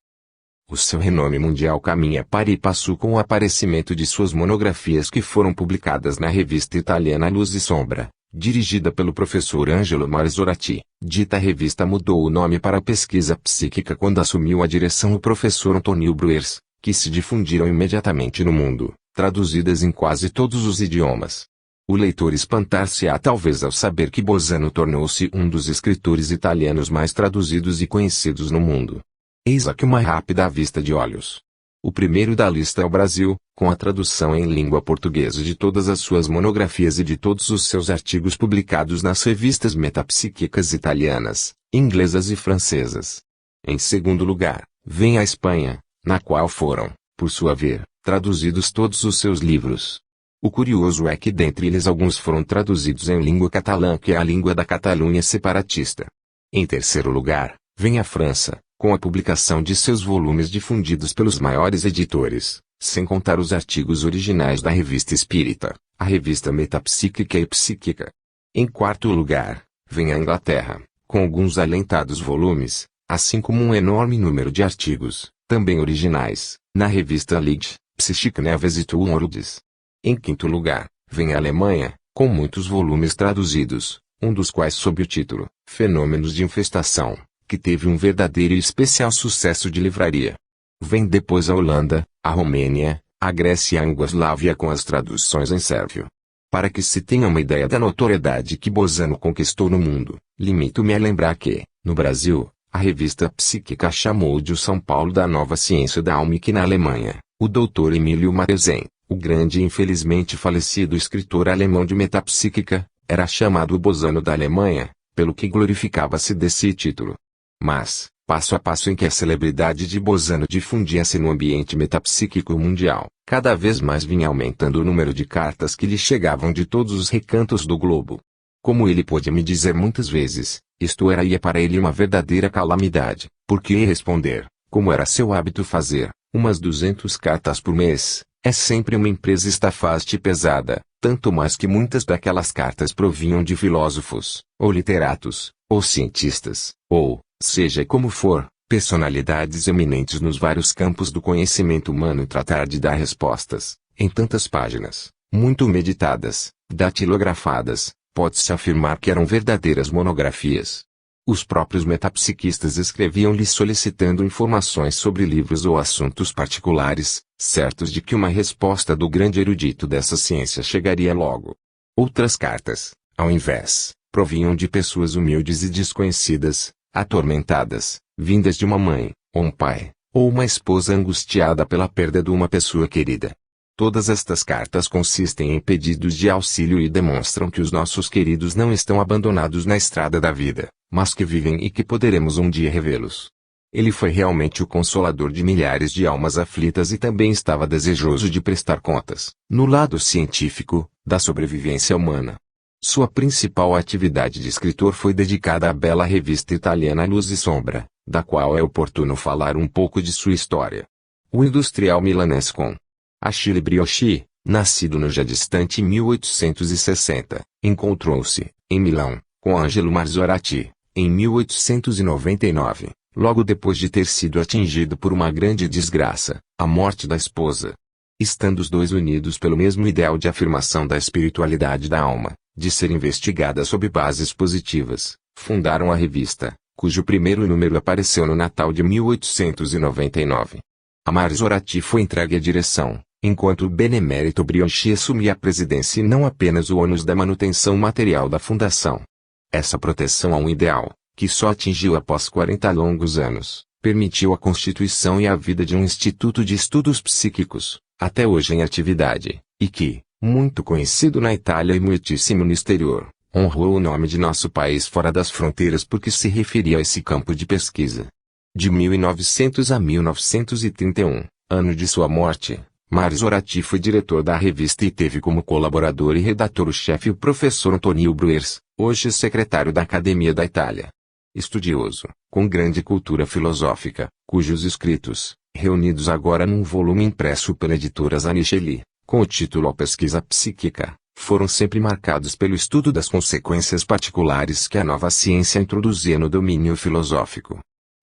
O seu renome mundial caminha para e passo com o aparecimento de suas monografias que foram publicadas na revista italiana Luz e Sombra, dirigida pelo professor Angelo Marzorati. Dita revista mudou o nome para Pesquisa Psíquica quando assumiu a direção o professor Antonio Bruers, que se difundiram imediatamente no mundo, traduzidas em quase todos os idiomas. O leitor espantar-se-á talvez ao saber que Bosano tornou-se um dos escritores italianos mais traduzidos e conhecidos no mundo. Eis aqui uma rápida vista de olhos. O primeiro da lista é o Brasil, com a tradução em língua portuguesa de todas as suas monografias e de todos os seus artigos publicados nas revistas metapsíquicas italianas, inglesas e francesas. Em segundo lugar, vem a Espanha, na qual foram, por sua vez, traduzidos todos os seus livros. O curioso é que dentre eles alguns foram traduzidos em língua catalã, que é a língua da Catalunha separatista. Em terceiro lugar, vem a França, com a publicação de seus volumes difundidos pelos maiores editores, sem contar os artigos originais da Revista Espírita, a Revista Metapsíquica e Psíquica. Em quarto lugar, vem a Inglaterra, com alguns alentados volumes, assim como um enorme número de artigos, também originais, na Revista Licht, Psychic News e Worlds. Em quinto lugar, vem a Alemanha, com muitos volumes traduzidos, um dos quais sob o título Fenômenos de Infestação, que teve um verdadeiro e especial sucesso de livraria. Vem depois a Holanda, a Romênia, a Grécia e a Iugoslávia com as traduções em sérvio. Para que se tenha uma ideia da notoriedade que Bosano conquistou no mundo, limito-me a lembrar que, no Brasil, a revista Psíquica chamou de o São Paulo da nova ciência da alma e que na Alemanha, o Dr. Emílio Mathezen, o grande e infelizmente falecido escritor alemão de metapsíquica, era chamado o Bosano da Alemanha, pelo que glorificava-se desse título. Mas, passo a passo em que a celebridade de Bosano difundia-se no ambiente metapsíquico mundial, cada vez mais vinha aumentando o número de cartas que lhe chegavam de todos os recantos do globo. Como ele pôde me dizer muitas vezes, isto ia para ele uma verdadeira calamidade, porque ia responder, como era seu hábito fazer, umas 200 cartas por mês. É sempre uma empresa estafasta e pesada, tanto mais que muitas daquelas cartas provinham de filósofos, ou literatos, ou cientistas, ou, seja como for, personalidades eminentes nos vários campos do conhecimento humano e tratar de dar respostas, em tantas páginas, muito meditadas, datilografadas, pode-se afirmar que eram verdadeiras monografias. Os próprios metapsiquistas escreviam-lhe solicitando informações sobre livros ou assuntos particulares, certos de que uma resposta do grande erudito dessa ciência chegaria logo. Outras cartas, ao invés, provinham de pessoas humildes e desconhecidas, atormentadas, vindas de uma mãe, ou um pai, ou uma esposa angustiada pela perda de uma pessoa querida. Todas estas cartas consistem em pedidos de auxílio e demonstram que os nossos queridos não estão abandonados na estrada da vida, mas que vivem e que poderemos um dia revê-los. Ele foi realmente o consolador de milhares de almas aflitas e também estava desejoso de prestar contas, no lado científico, da sobrevivência humana. Sua principal atividade de escritor foi dedicada à bela revista italiana Luz e Sombra, da qual é oportuno falar um pouco de sua história. O industrial milanês com Achille Briochi, nascido no já distante 1860, encontrou-se, em Milão, com Angelo Marzorati, em 1899, logo depois de ter sido atingido por uma grande desgraça, a morte da esposa. Estando os dois unidos pelo mesmo ideal de afirmação da espiritualidade da alma, de ser investigada sob bases positivas, fundaram a revista, cujo primeiro número apareceu no Natal de 1899. A Marzorati foi entregue à direção, enquanto o benemérito Briochi assumia a presidência e não apenas o ônus da manutenção material da fundação. Essa proteção a um ideal, que só atingiu após 40 longos anos, permitiu a constituição e a vida de um instituto de estudos psíquicos, até hoje em atividade, e que, muito conhecido na Itália e muitíssimo no exterior, honrou o nome de nosso país fora das fronteiras porque se referia a esse campo de pesquisa. De 1900 a 1931, ano de sua morte, Marzorati foi diretor da revista e teve como colaborador e redator-chefe o professor Antonio Bruers, hoje secretário da Academia da Itália. Estudioso, com grande cultura filosófica, cujos escritos, reunidos agora num volume impresso pela editora Zanichelli, com o título A Pesquisa Psíquica, foram sempre marcados pelo estudo das consequências particulares que a nova ciência introduzia no domínio filosófico.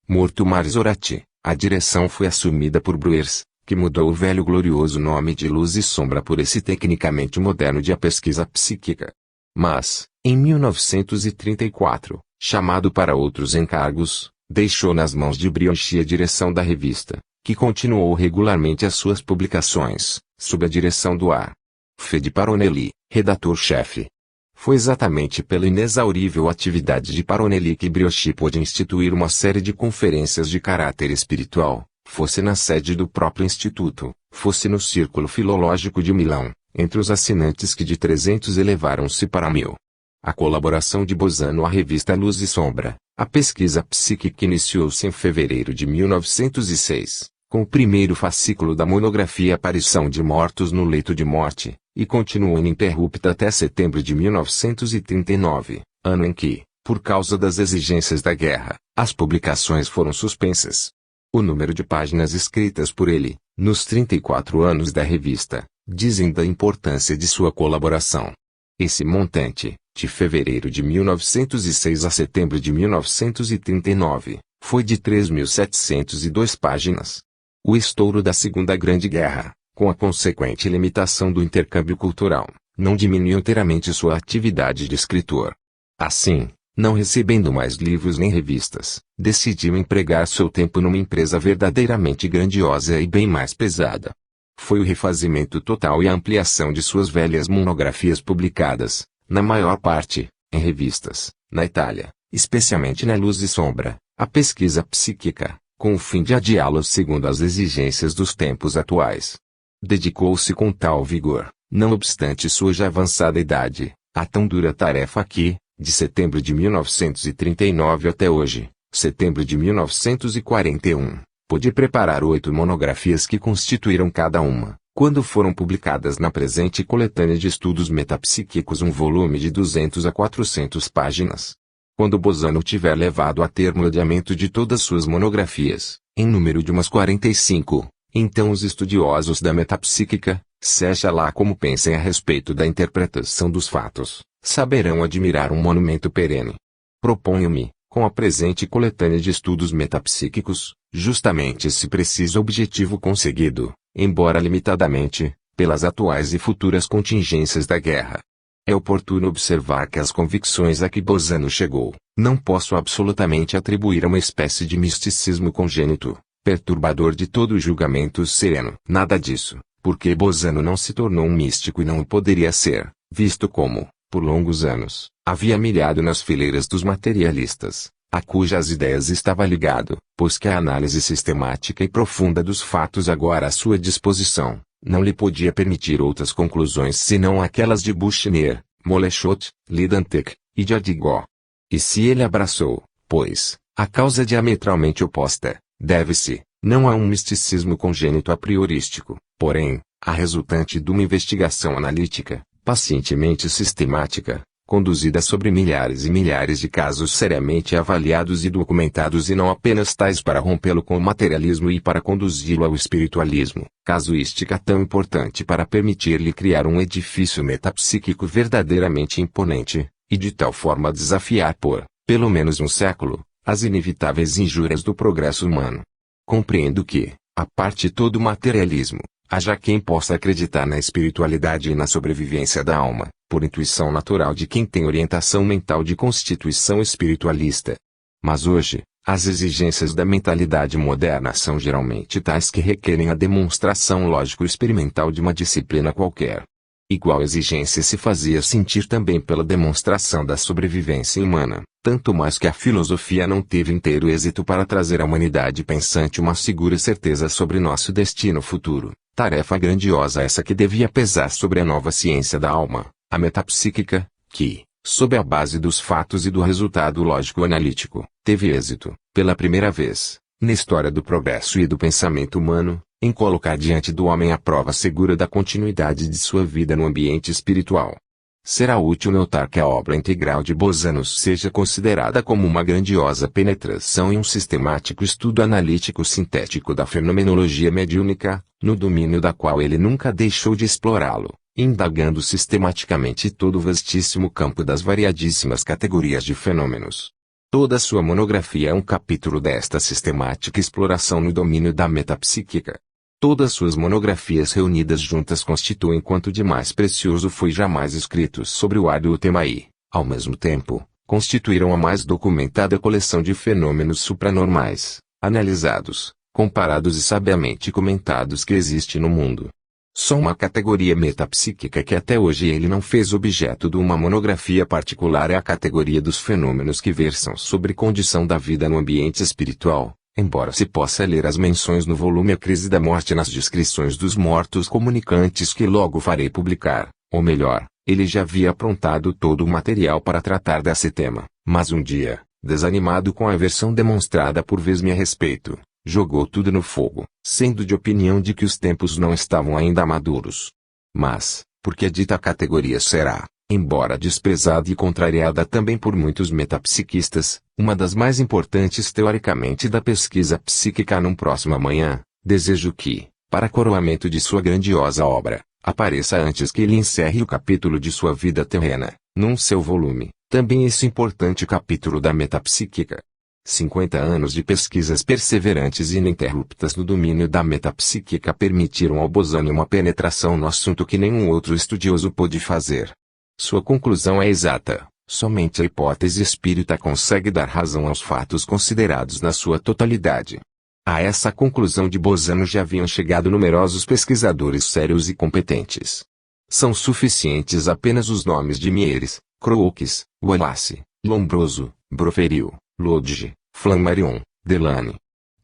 Morto Marzorati, a direção foi assumida por Bruers, que mudou o velho glorioso nome de Luz e Sombra por esse tecnicamente moderno de A Pesquisa Psíquica. Mas, em 1934, chamado para outros encargos, deixou nas mãos de Briochi a direção da revista, que continuou regularmente as suas publicações, sob a direção do A. Fede Paronelli, redator-chefe. Foi exatamente pela inexaurível atividade de Paronelli que Briochi pôde instituir uma série de conferências de caráter espiritual, fosse na sede do próprio instituto, fosse no Círculo Filológico de Milão, entre os assinantes que de 300 elevaram-se para 1000. A colaboração de Bosano à revista Luz e Sombra, a pesquisa psíquica iniciou-se em fevereiro de 1906, com o primeiro fascículo da monografia Aparição de Mortos no Leito de Morte, e continuou ininterrupta até setembro de 1939, ano em que, por causa das exigências da guerra, as publicações foram suspensas. O número de páginas escritas por ele, nos 34 anos da revista, dizem da importância de sua colaboração. Esse montante, de fevereiro de 1906 a setembro de 1939, foi de 3.702 páginas. O estouro da Segunda Grande Guerra, com a consequente limitação do intercâmbio cultural, não diminuiu inteiramente sua atividade de escritor. Assim, não recebendo mais livros nem revistas, decidiu empregar seu tempo numa empresa verdadeiramente grandiosa e bem mais pesada. Foi o refazimento total e a ampliação de suas velhas monografias publicadas, na maior parte, em revistas, na Itália, especialmente na Luz e Sombra, a pesquisa psíquica, com o fim de adiá-los segundo as exigências dos tempos atuais. Dedicou-se com tal vigor, não obstante sua já avançada idade, a tão dura tarefa que, de setembro de 1939 até hoje, setembro de 1941, pôde preparar 8 monografias que constituíram cada uma, quando foram publicadas na presente coletânea de estudos metapsíquicos um volume de 200 a 400 páginas. Quando Bosano tiver levado a termo o adiamento de todas suas monografias, em número de umas 45, então os estudiosos da metapsíquica, seja lá como pensem a respeito da interpretação dos fatos, saberão admirar um monumento perene. Proponho-me, com a presente coletânea de estudos metapsíquicos, justamente esse preciso objetivo conseguido, embora limitadamente, pelas atuais e futuras contingências da guerra. É oportuno observar que as convicções a que Bosano chegou, não posso absolutamente atribuir a uma espécie de misticismo congênito, perturbador de todo o julgamento sereno. Nada disso, porque Bosano não se tornou um místico e não o poderia ser, visto como, por longos anos, havia milhado nas fileiras dos materialistas, a cujas ideias estava ligado, pois que a análise sistemática e profunda dos fatos agora à sua disposição, não lhe podia permitir outras conclusões senão aquelas de Buchner, Moleschott, Lidentek, e de Ardigó. E se ele abraçou, pois, a causa diametralmente oposta, deve-se, não a um misticismo congênito a priorístico, porém, a resultante de uma investigação analítica, pacientemente sistemática, conduzida sobre milhares e milhares de casos seriamente avaliados e documentados e não apenas tais para rompê-lo com o materialismo e para conduzi-lo ao espiritualismo, casuística tão importante para permitir-lhe criar um edifício metapsíquico verdadeiramente imponente, e de tal forma desafiar por, pelo menos um século, as inevitáveis injúrias do progresso humano. Compreendo que, a parte todo o materialismo, haja quem possa acreditar na espiritualidade e na sobrevivência da alma, por intuição natural de quem tem orientação mental de constituição espiritualista. Mas hoje, as exigências da mentalidade moderna são geralmente tais que requerem a demonstração lógico-experimental de uma disciplina qualquer. Igual exigência se fazia sentir também pela demonstração da sobrevivência humana, tanto mais que a filosofia não teve inteiro êxito para trazer à humanidade pensante uma segura certeza sobre nosso destino futuro, tarefa grandiosa essa que devia pesar sobre a nova ciência da alma, a metapsíquica, que, sob a base dos fatos e do resultado lógico-analítico, teve êxito, pela primeira vez, na história do progresso e do pensamento humano, em colocar diante do homem a prova segura da continuidade de sua vida no ambiente espiritual. Será útil notar que a obra integral de Bozanos seja considerada como uma grandiosa penetração e um sistemático estudo analítico sintético da fenomenologia mediúnica, no domínio da qual ele nunca deixou de explorá-lo, indagando sistematicamente todo o vastíssimo campo das variadíssimas categorias de fenômenos. Toda sua monografia é um capítulo desta sistemática exploração no domínio da metapsíquica. Todas suas monografias reunidas juntas constituem quanto de mais precioso foi jamais escrito sobre o árduo tema e, ao mesmo tempo, constituíram a mais documentada coleção de fenômenos supranormais, analisados, comparados e sabiamente comentados que existe no mundo. Só uma categoria metapsíquica que até hoje ele não fez objeto de uma monografia particular é a categoria dos fenômenos que versam sobre condição da vida no ambiente espiritual, embora se possa ler as menções no volume A Crise da Morte nas descrições dos mortos comunicantes que logo farei publicar, ou melhor, ele já havia aprontado todo o material para tratar desse tema, mas um dia, desanimado com a aversão demonstrada por vez-me a respeito, jogou tudo no fogo, sendo de opinião de que os tempos não estavam ainda maduros. Mas, porque a dita categoria será, embora desprezada e contrariada também por muitos metapsiquistas, uma das mais importantes teoricamente da pesquisa psíquica num próximo amanhã, desejo que, para coroamento de sua grandiosa obra, apareça antes que ele encerre o capítulo de sua vida terrena, num seu volume, também esse importante capítulo da metapsíquica. 50 anos de pesquisas perseverantes e ininterruptas no domínio da metapsíquica permitiram ao Bozano uma penetração no assunto que nenhum outro estudioso pôde fazer. Sua conclusão é exata, somente a hipótese espírita consegue dar razão aos fatos considerados na sua totalidade. A essa conclusão de Bozano já haviam chegado numerosos pesquisadores sérios e competentes. São suficientes apenas os nomes de Mieres, Crookes, Wallace, Lombroso, Broferil, Lodge, Flammarion, Delany.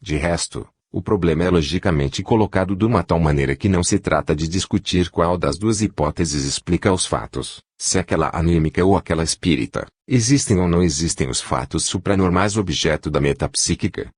De resto, o problema é logicamente colocado de uma tal maneira que não se trata de discutir qual das duas hipóteses explica os fatos, se aquela anímica ou aquela espírita, existem ou não existem os fatos supranormais objeto da metapsíquica.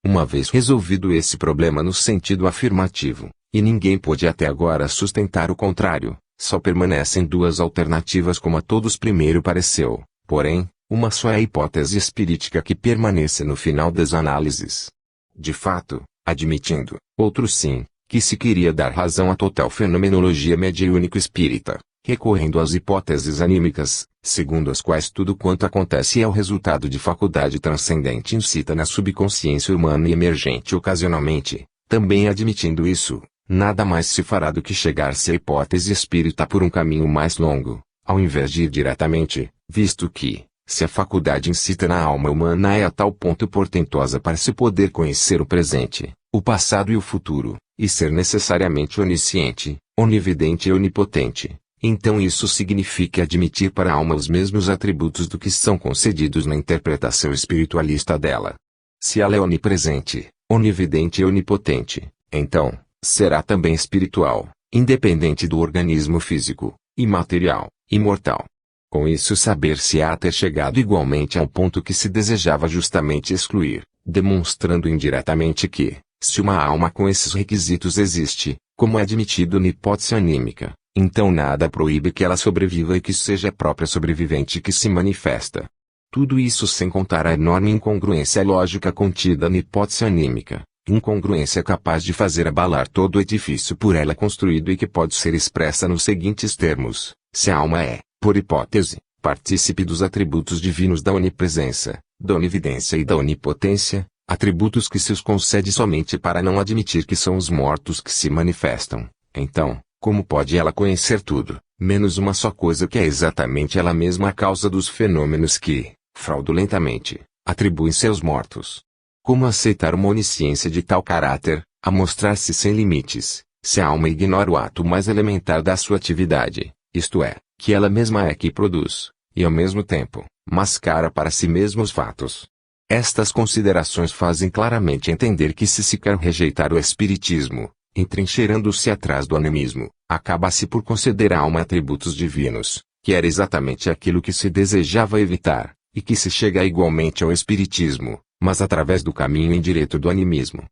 Uma vez resolvido esse problema no sentido afirmativo, e ninguém pôde até agora sustentar o contrário, só permanecem duas alternativas como a todos primeiro pareceu, porém, uma só é a hipótese espirítica que permanece no final das análises. De fato, admitindo, outro sim, que se queria dar razão à total fenomenologia mediúnico-espírita, recorrendo às hipóteses anímicas, segundo as quais tudo quanto acontece é o resultado de faculdade transcendente incita na subconsciência humana e emergente ocasionalmente, também admitindo isso, nada mais se fará do que chegar-se à hipótese espírita por um caminho mais longo, ao invés de ir diretamente, visto que, se a faculdade incita na alma humana é a tal ponto portentosa para se poder conhecer o presente, o passado e o futuro, e ser necessariamente onisciente, onividente e onipotente, então isso significa admitir para a alma os mesmos atributos do que são concedidos na interpretação espiritualista dela. Se ela é onipresente, onividente e onipotente, então, será também espiritual, independente do organismo físico, imaterial, imortal. Com isso saber-se-á ter chegado igualmente ao ponto que se desejava justamente excluir, demonstrando indiretamente que, se uma alma com esses requisitos existe, como é admitido na hipótese anímica, então nada proíbe que ela sobreviva e que seja a própria sobrevivente que se manifesta. Tudo isso sem contar a enorme incongruência lógica contida na hipótese anímica, incongruência capaz de fazer abalar todo o edifício por ela construído e que pode ser expressa nos seguintes termos: se a alma é, por hipótese, partícipe dos atributos divinos da onipresença, da onividência e da onipotência, atributos que se os concede somente para não admitir que são os mortos que se manifestam, então, como pode ela conhecer tudo, menos uma só coisa que é exatamente ela mesma a causa dos fenômenos que, fraudulentamente, atribuem-se aos mortos? Como aceitar uma onisciência de tal caráter, a mostrar-se sem limites, se a alma ignora o ato mais elementar da sua atividade, isto é, que ela mesma é que produz, e ao mesmo tempo, mascara para si mesma os fatos? Estas considerações fazem claramente entender que se quer rejeitar o espiritismo, entrincheirando-se atrás do animismo, acaba-se por conceder à alma atributos divinos, que era exatamente aquilo que se desejava evitar, e que se chega igualmente ao espiritismo, mas através do caminho indireto do animismo.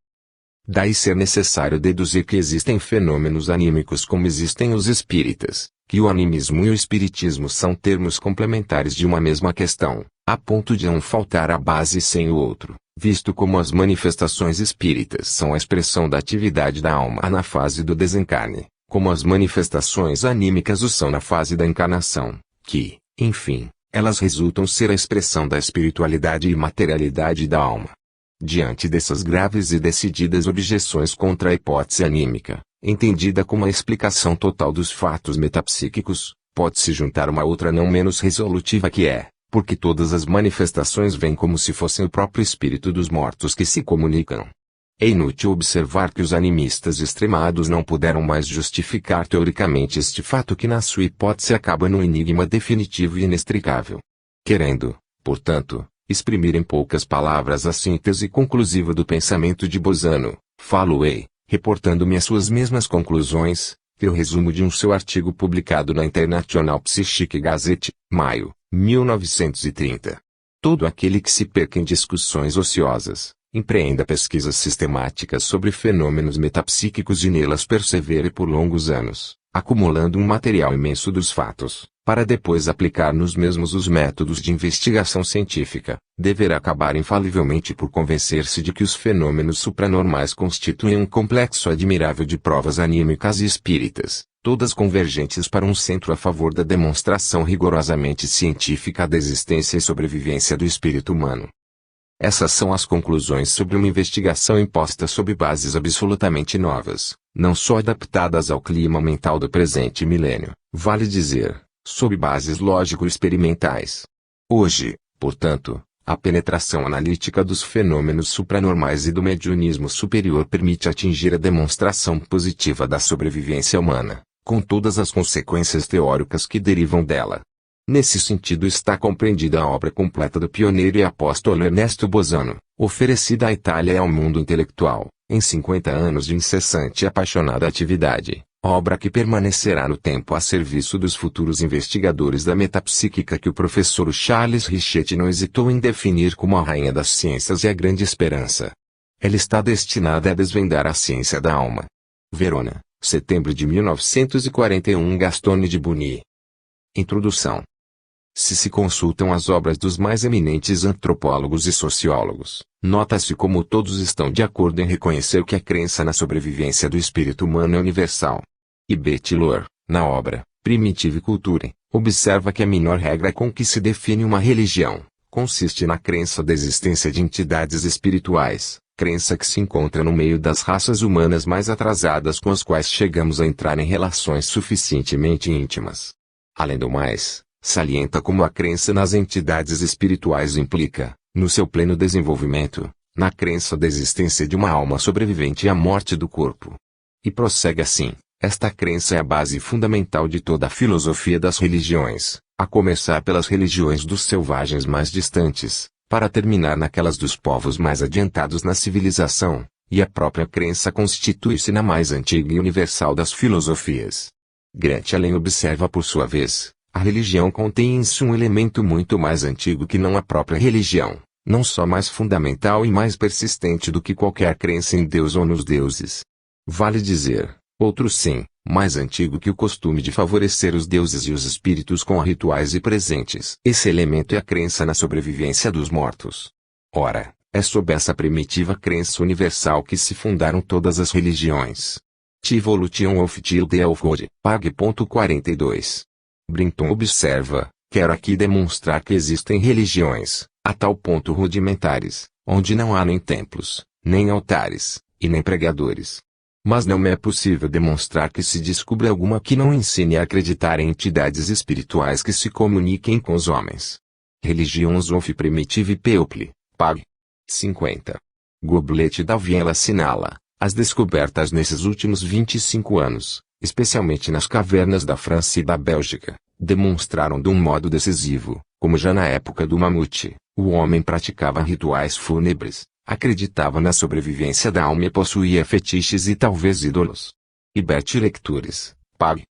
Daí ser necessário deduzir que existem fenômenos anímicos como existem os espíritas, que o animismo e o espiritismo são termos complementares de uma mesma questão, a ponto de não faltar a base sem o outro, visto como as manifestações espíritas são a expressão da atividade da alma na fase do desencarne, como as manifestações anímicas o são na fase da encarnação, que, enfim, elas resultam ser a expressão da espiritualidade e materialidade da alma. Diante dessas graves e decididas objeções contra a hipótese anímica, entendida como a explicação total dos fatos metapsíquicos, pode-se juntar uma outra não menos resolutiva que é, porque todas as manifestações vêm como se fossem o próprio espírito dos mortos que se comunicam. É inútil observar que os animistas extremados não puderam mais justificar teoricamente este fato que na sua hipótese acaba num enigma definitivo e inextricável. Querendo, portanto, exprimir em poucas palavras a síntese conclusiva do pensamento de Bosano, falo-ei, reportando-me as suas mesmas conclusões, que o resumo de um seu artigo publicado na International Psychic Gazette, maio, 1930. Todo aquele que se perca em discussões ociosas, empreenda pesquisas sistemáticas sobre fenômenos metapsíquicos e nelas persevere por longos anos, acumulando um material imenso dos fatos, para depois aplicar nos mesmos os métodos de investigação científica, deverá acabar infalivelmente por convencer-se de que os fenômenos supranormais constituem um complexo admirável de provas anímicas e espíritas, todas convergentes para um centro a favor da demonstração rigorosamente científica da existência e sobrevivência do espírito humano. Essas são as conclusões sobre uma investigação imposta sob bases absolutamente novas, não só adaptadas ao clima mental do presente milênio, vale dizer, sob bases lógico-experimentais. Hoje, portanto, a penetração analítica dos fenômenos supranormais e do mediunismo superior permite atingir a demonstração positiva da sobrevivência humana, com todas as consequências teóricas que derivam dela. Nesse sentido está compreendida a obra completa do pioneiro e apóstolo Ernesto Bosano, oferecida à Itália e ao mundo intelectual, em 50 anos de incessante e apaixonada atividade, obra que permanecerá no tempo a serviço dos futuros investigadores da metapsíquica que o professor Charles Richet não hesitou em definir como a rainha das ciências e a grande esperança. Ela está destinada a desvendar a ciência da alma. Verona, setembro de 1941. Gastone de Buni. Introdução. Se consultam as obras dos mais eminentes antropólogos e sociólogos, nota-se como todos estão de acordo em reconhecer que a crença na sobrevivência do espírito humano é universal. E B. Tylor, na obra Primitive Culture, observa que a menor regra com que se define uma religião, consiste na crença da existência de entidades espirituais, crença que se encontra no meio das raças humanas mais atrasadas com as quais chegamos a entrar em relações suficientemente íntimas. Além do mais, salienta como a crença nas entidades espirituais implica, no seu pleno desenvolvimento, na crença da existência de uma alma sobrevivente à morte do corpo. E prossegue assim, Esta crença é a base fundamental de toda a filosofia das religiões, a começar pelas religiões dos selvagens mais distantes, para terminar naquelas dos povos mais adiantados na civilização, e a própria crença constitui-se na mais antiga e universal das filosofias. Grant Allen observa por sua vez, a religião contém em si um elemento muito mais antigo que não a própria religião, não só mais fundamental e mais persistente do que qualquer crença em Deus ou nos deuses. Vale dizer, outro sim, mais antigo que o costume de favorecer os deuses e os espíritos com rituais e presentes. Esse elemento é a crença na sobrevivência dos mortos. Ora, é sob essa primitiva crença universal que se fundaram todas as religiões. Evolution of Childhood, pag. 42. Brinton observa, quero aqui demonstrar que existem religiões, a tal ponto rudimentares, onde não há nem templos, nem altares, e nem pregadores. Mas não me é possível demonstrar que se descubra alguma que não ensine a acreditar em entidades espirituais que se comuniquem com os homens. Religions of Primitive People, pag. 50. Goblet Daviela assinala, as descobertas nesses últimos 25 anos, especialmente nas cavernas da França e da Bélgica, demonstraram de um modo decisivo, como já na época do mamute, o homem praticava rituais fúnebres, acreditava na sobrevivência da alma e possuía fetiches e talvez ídolos. Ibert Lectures, pag.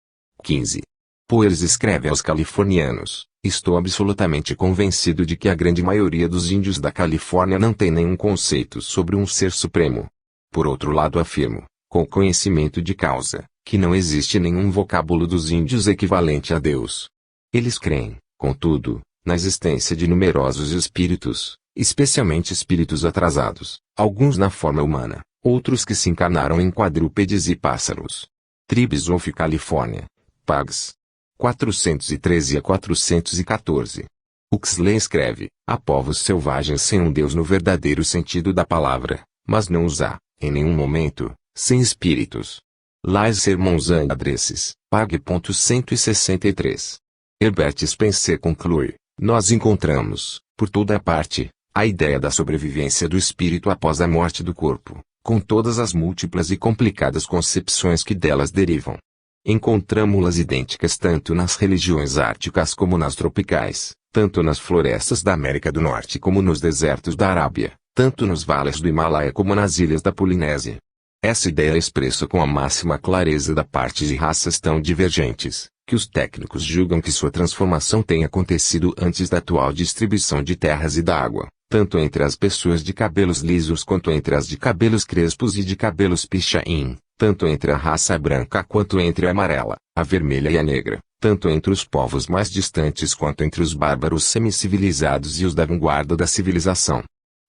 15. Poers escreve aos californianos, estou absolutamente convencido de que a grande maioria dos índios da Califórnia não tem nenhum conceito sobre um ser supremo. Por outro lado afirmo, com conhecimento de causa, que não existe nenhum vocábulo dos índios equivalente a Deus. Eles creem, contudo, na existência de numerosos espíritos, especialmente espíritos atrasados, alguns na forma humana, outros que se encarnaram em quadrúpedes e pássaros. Tribes of California, pags. 413 a 414. Huxley escreve, há povos selvagens sem um Deus no verdadeiro sentido da palavra, mas não os há, em nenhum momento, sem espíritos. Les Sermons and Addresses, pag. 163. Herbert Spencer conclui, nós encontramos, por toda a parte, a ideia da sobrevivência do espírito após a morte do corpo, com todas as múltiplas e complicadas concepções que delas derivam. Encontramo-las idênticas tanto nas religiões árticas como nas tropicais, tanto nas florestas da América do Norte como nos desertos da Arábia, tanto nos vales do Himalaia como nas ilhas da Polinésia. Essa ideia é expressa com a máxima clareza da parte de raças tão divergentes, que os técnicos julgam que sua transformação tem acontecido antes da atual distribuição de terras e da água, tanto entre as pessoas de cabelos lisos quanto entre as de cabelos crespos e de cabelos pichain, tanto entre a raça branca quanto entre a amarela, a vermelha e a negra, tanto entre os povos mais distantes quanto entre os bárbaros semicivilizados e os da vanguarda da civilização.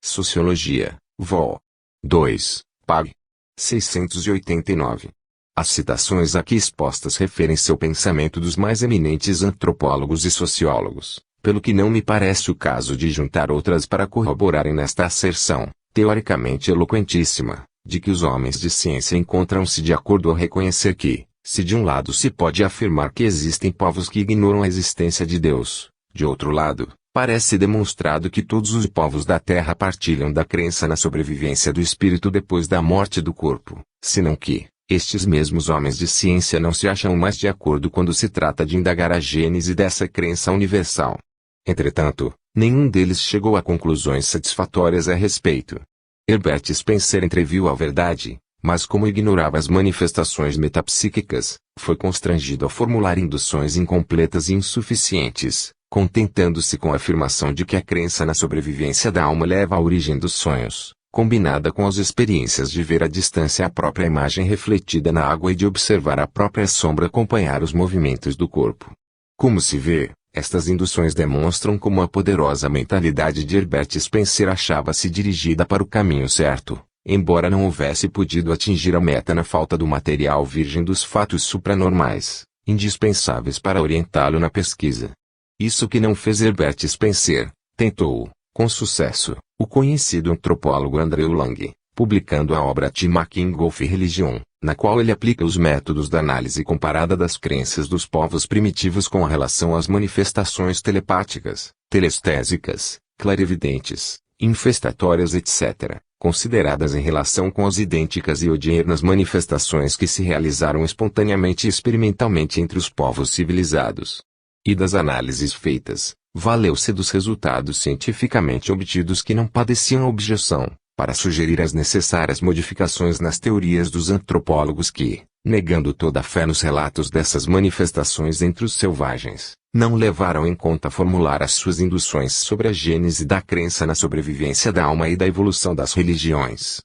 Sociologia, Vol. 2, pag. 689. As citações aqui expostas referem-se ao pensamento dos mais eminentes antropólogos e sociólogos, pelo que não me parece o caso de juntar outras para corroborarem nesta asserção, teoricamente eloquentíssima, de que os homens de ciência encontram-se de acordo ao reconhecer que, se de um lado se pode afirmar que existem povos que ignoram a existência de Deus, de outro lado, parece demonstrado que todos os povos da Terra partilham da crença na sobrevivência do espírito depois da morte do corpo, senão que, estes mesmos homens de ciência não se acham mais de acordo quando se trata de indagar a gênese dessa crença universal. Entretanto, nenhum deles chegou a conclusões satisfatórias a respeito. Herbert Spencer entreviu a verdade, mas como ignorava as manifestações metapsíquicas, foi constrangido a formular induções incompletas e insuficientes, contentando-se com a afirmação de que a crença na sobrevivência da alma leva à origem dos sonhos, combinada com as experiências de ver à distância a própria imagem refletida na água e de observar a própria sombra acompanhar os movimentos do corpo. Como se vê, estas induções demonstram como a poderosa mentalidade de Herbert Spencer achava-se dirigida para o caminho certo, embora não houvesse podido atingir a meta na falta do material virgem dos fatos supranormais, indispensáveis para orientá-lo na pesquisa. Isso que não fez Herbert Spencer, tentou, com sucesso, o conhecido antropólogo Andrew Lang, publicando a obra The Making of Religion, na qual ele aplica os métodos da análise comparada das crenças dos povos primitivos com relação às manifestações telepáticas, telestésicas, clarividentes, infestatórias etc., consideradas em relação com as idênticas e odiernas manifestações que se realizaram espontaneamente e experimentalmente entre os povos civilizados. E das análises feitas, valeu-se dos resultados cientificamente obtidos que não padeciam objeção, para sugerir as necessárias modificações nas teorias dos antropólogos que, negando toda a fé nos relatos dessas manifestações entre os selvagens, não levaram em conta formular as suas induções sobre a gênese da crença na sobrevivência da alma e da evolução das religiões.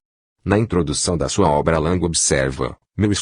Na introdução da sua obra Lang observa, meu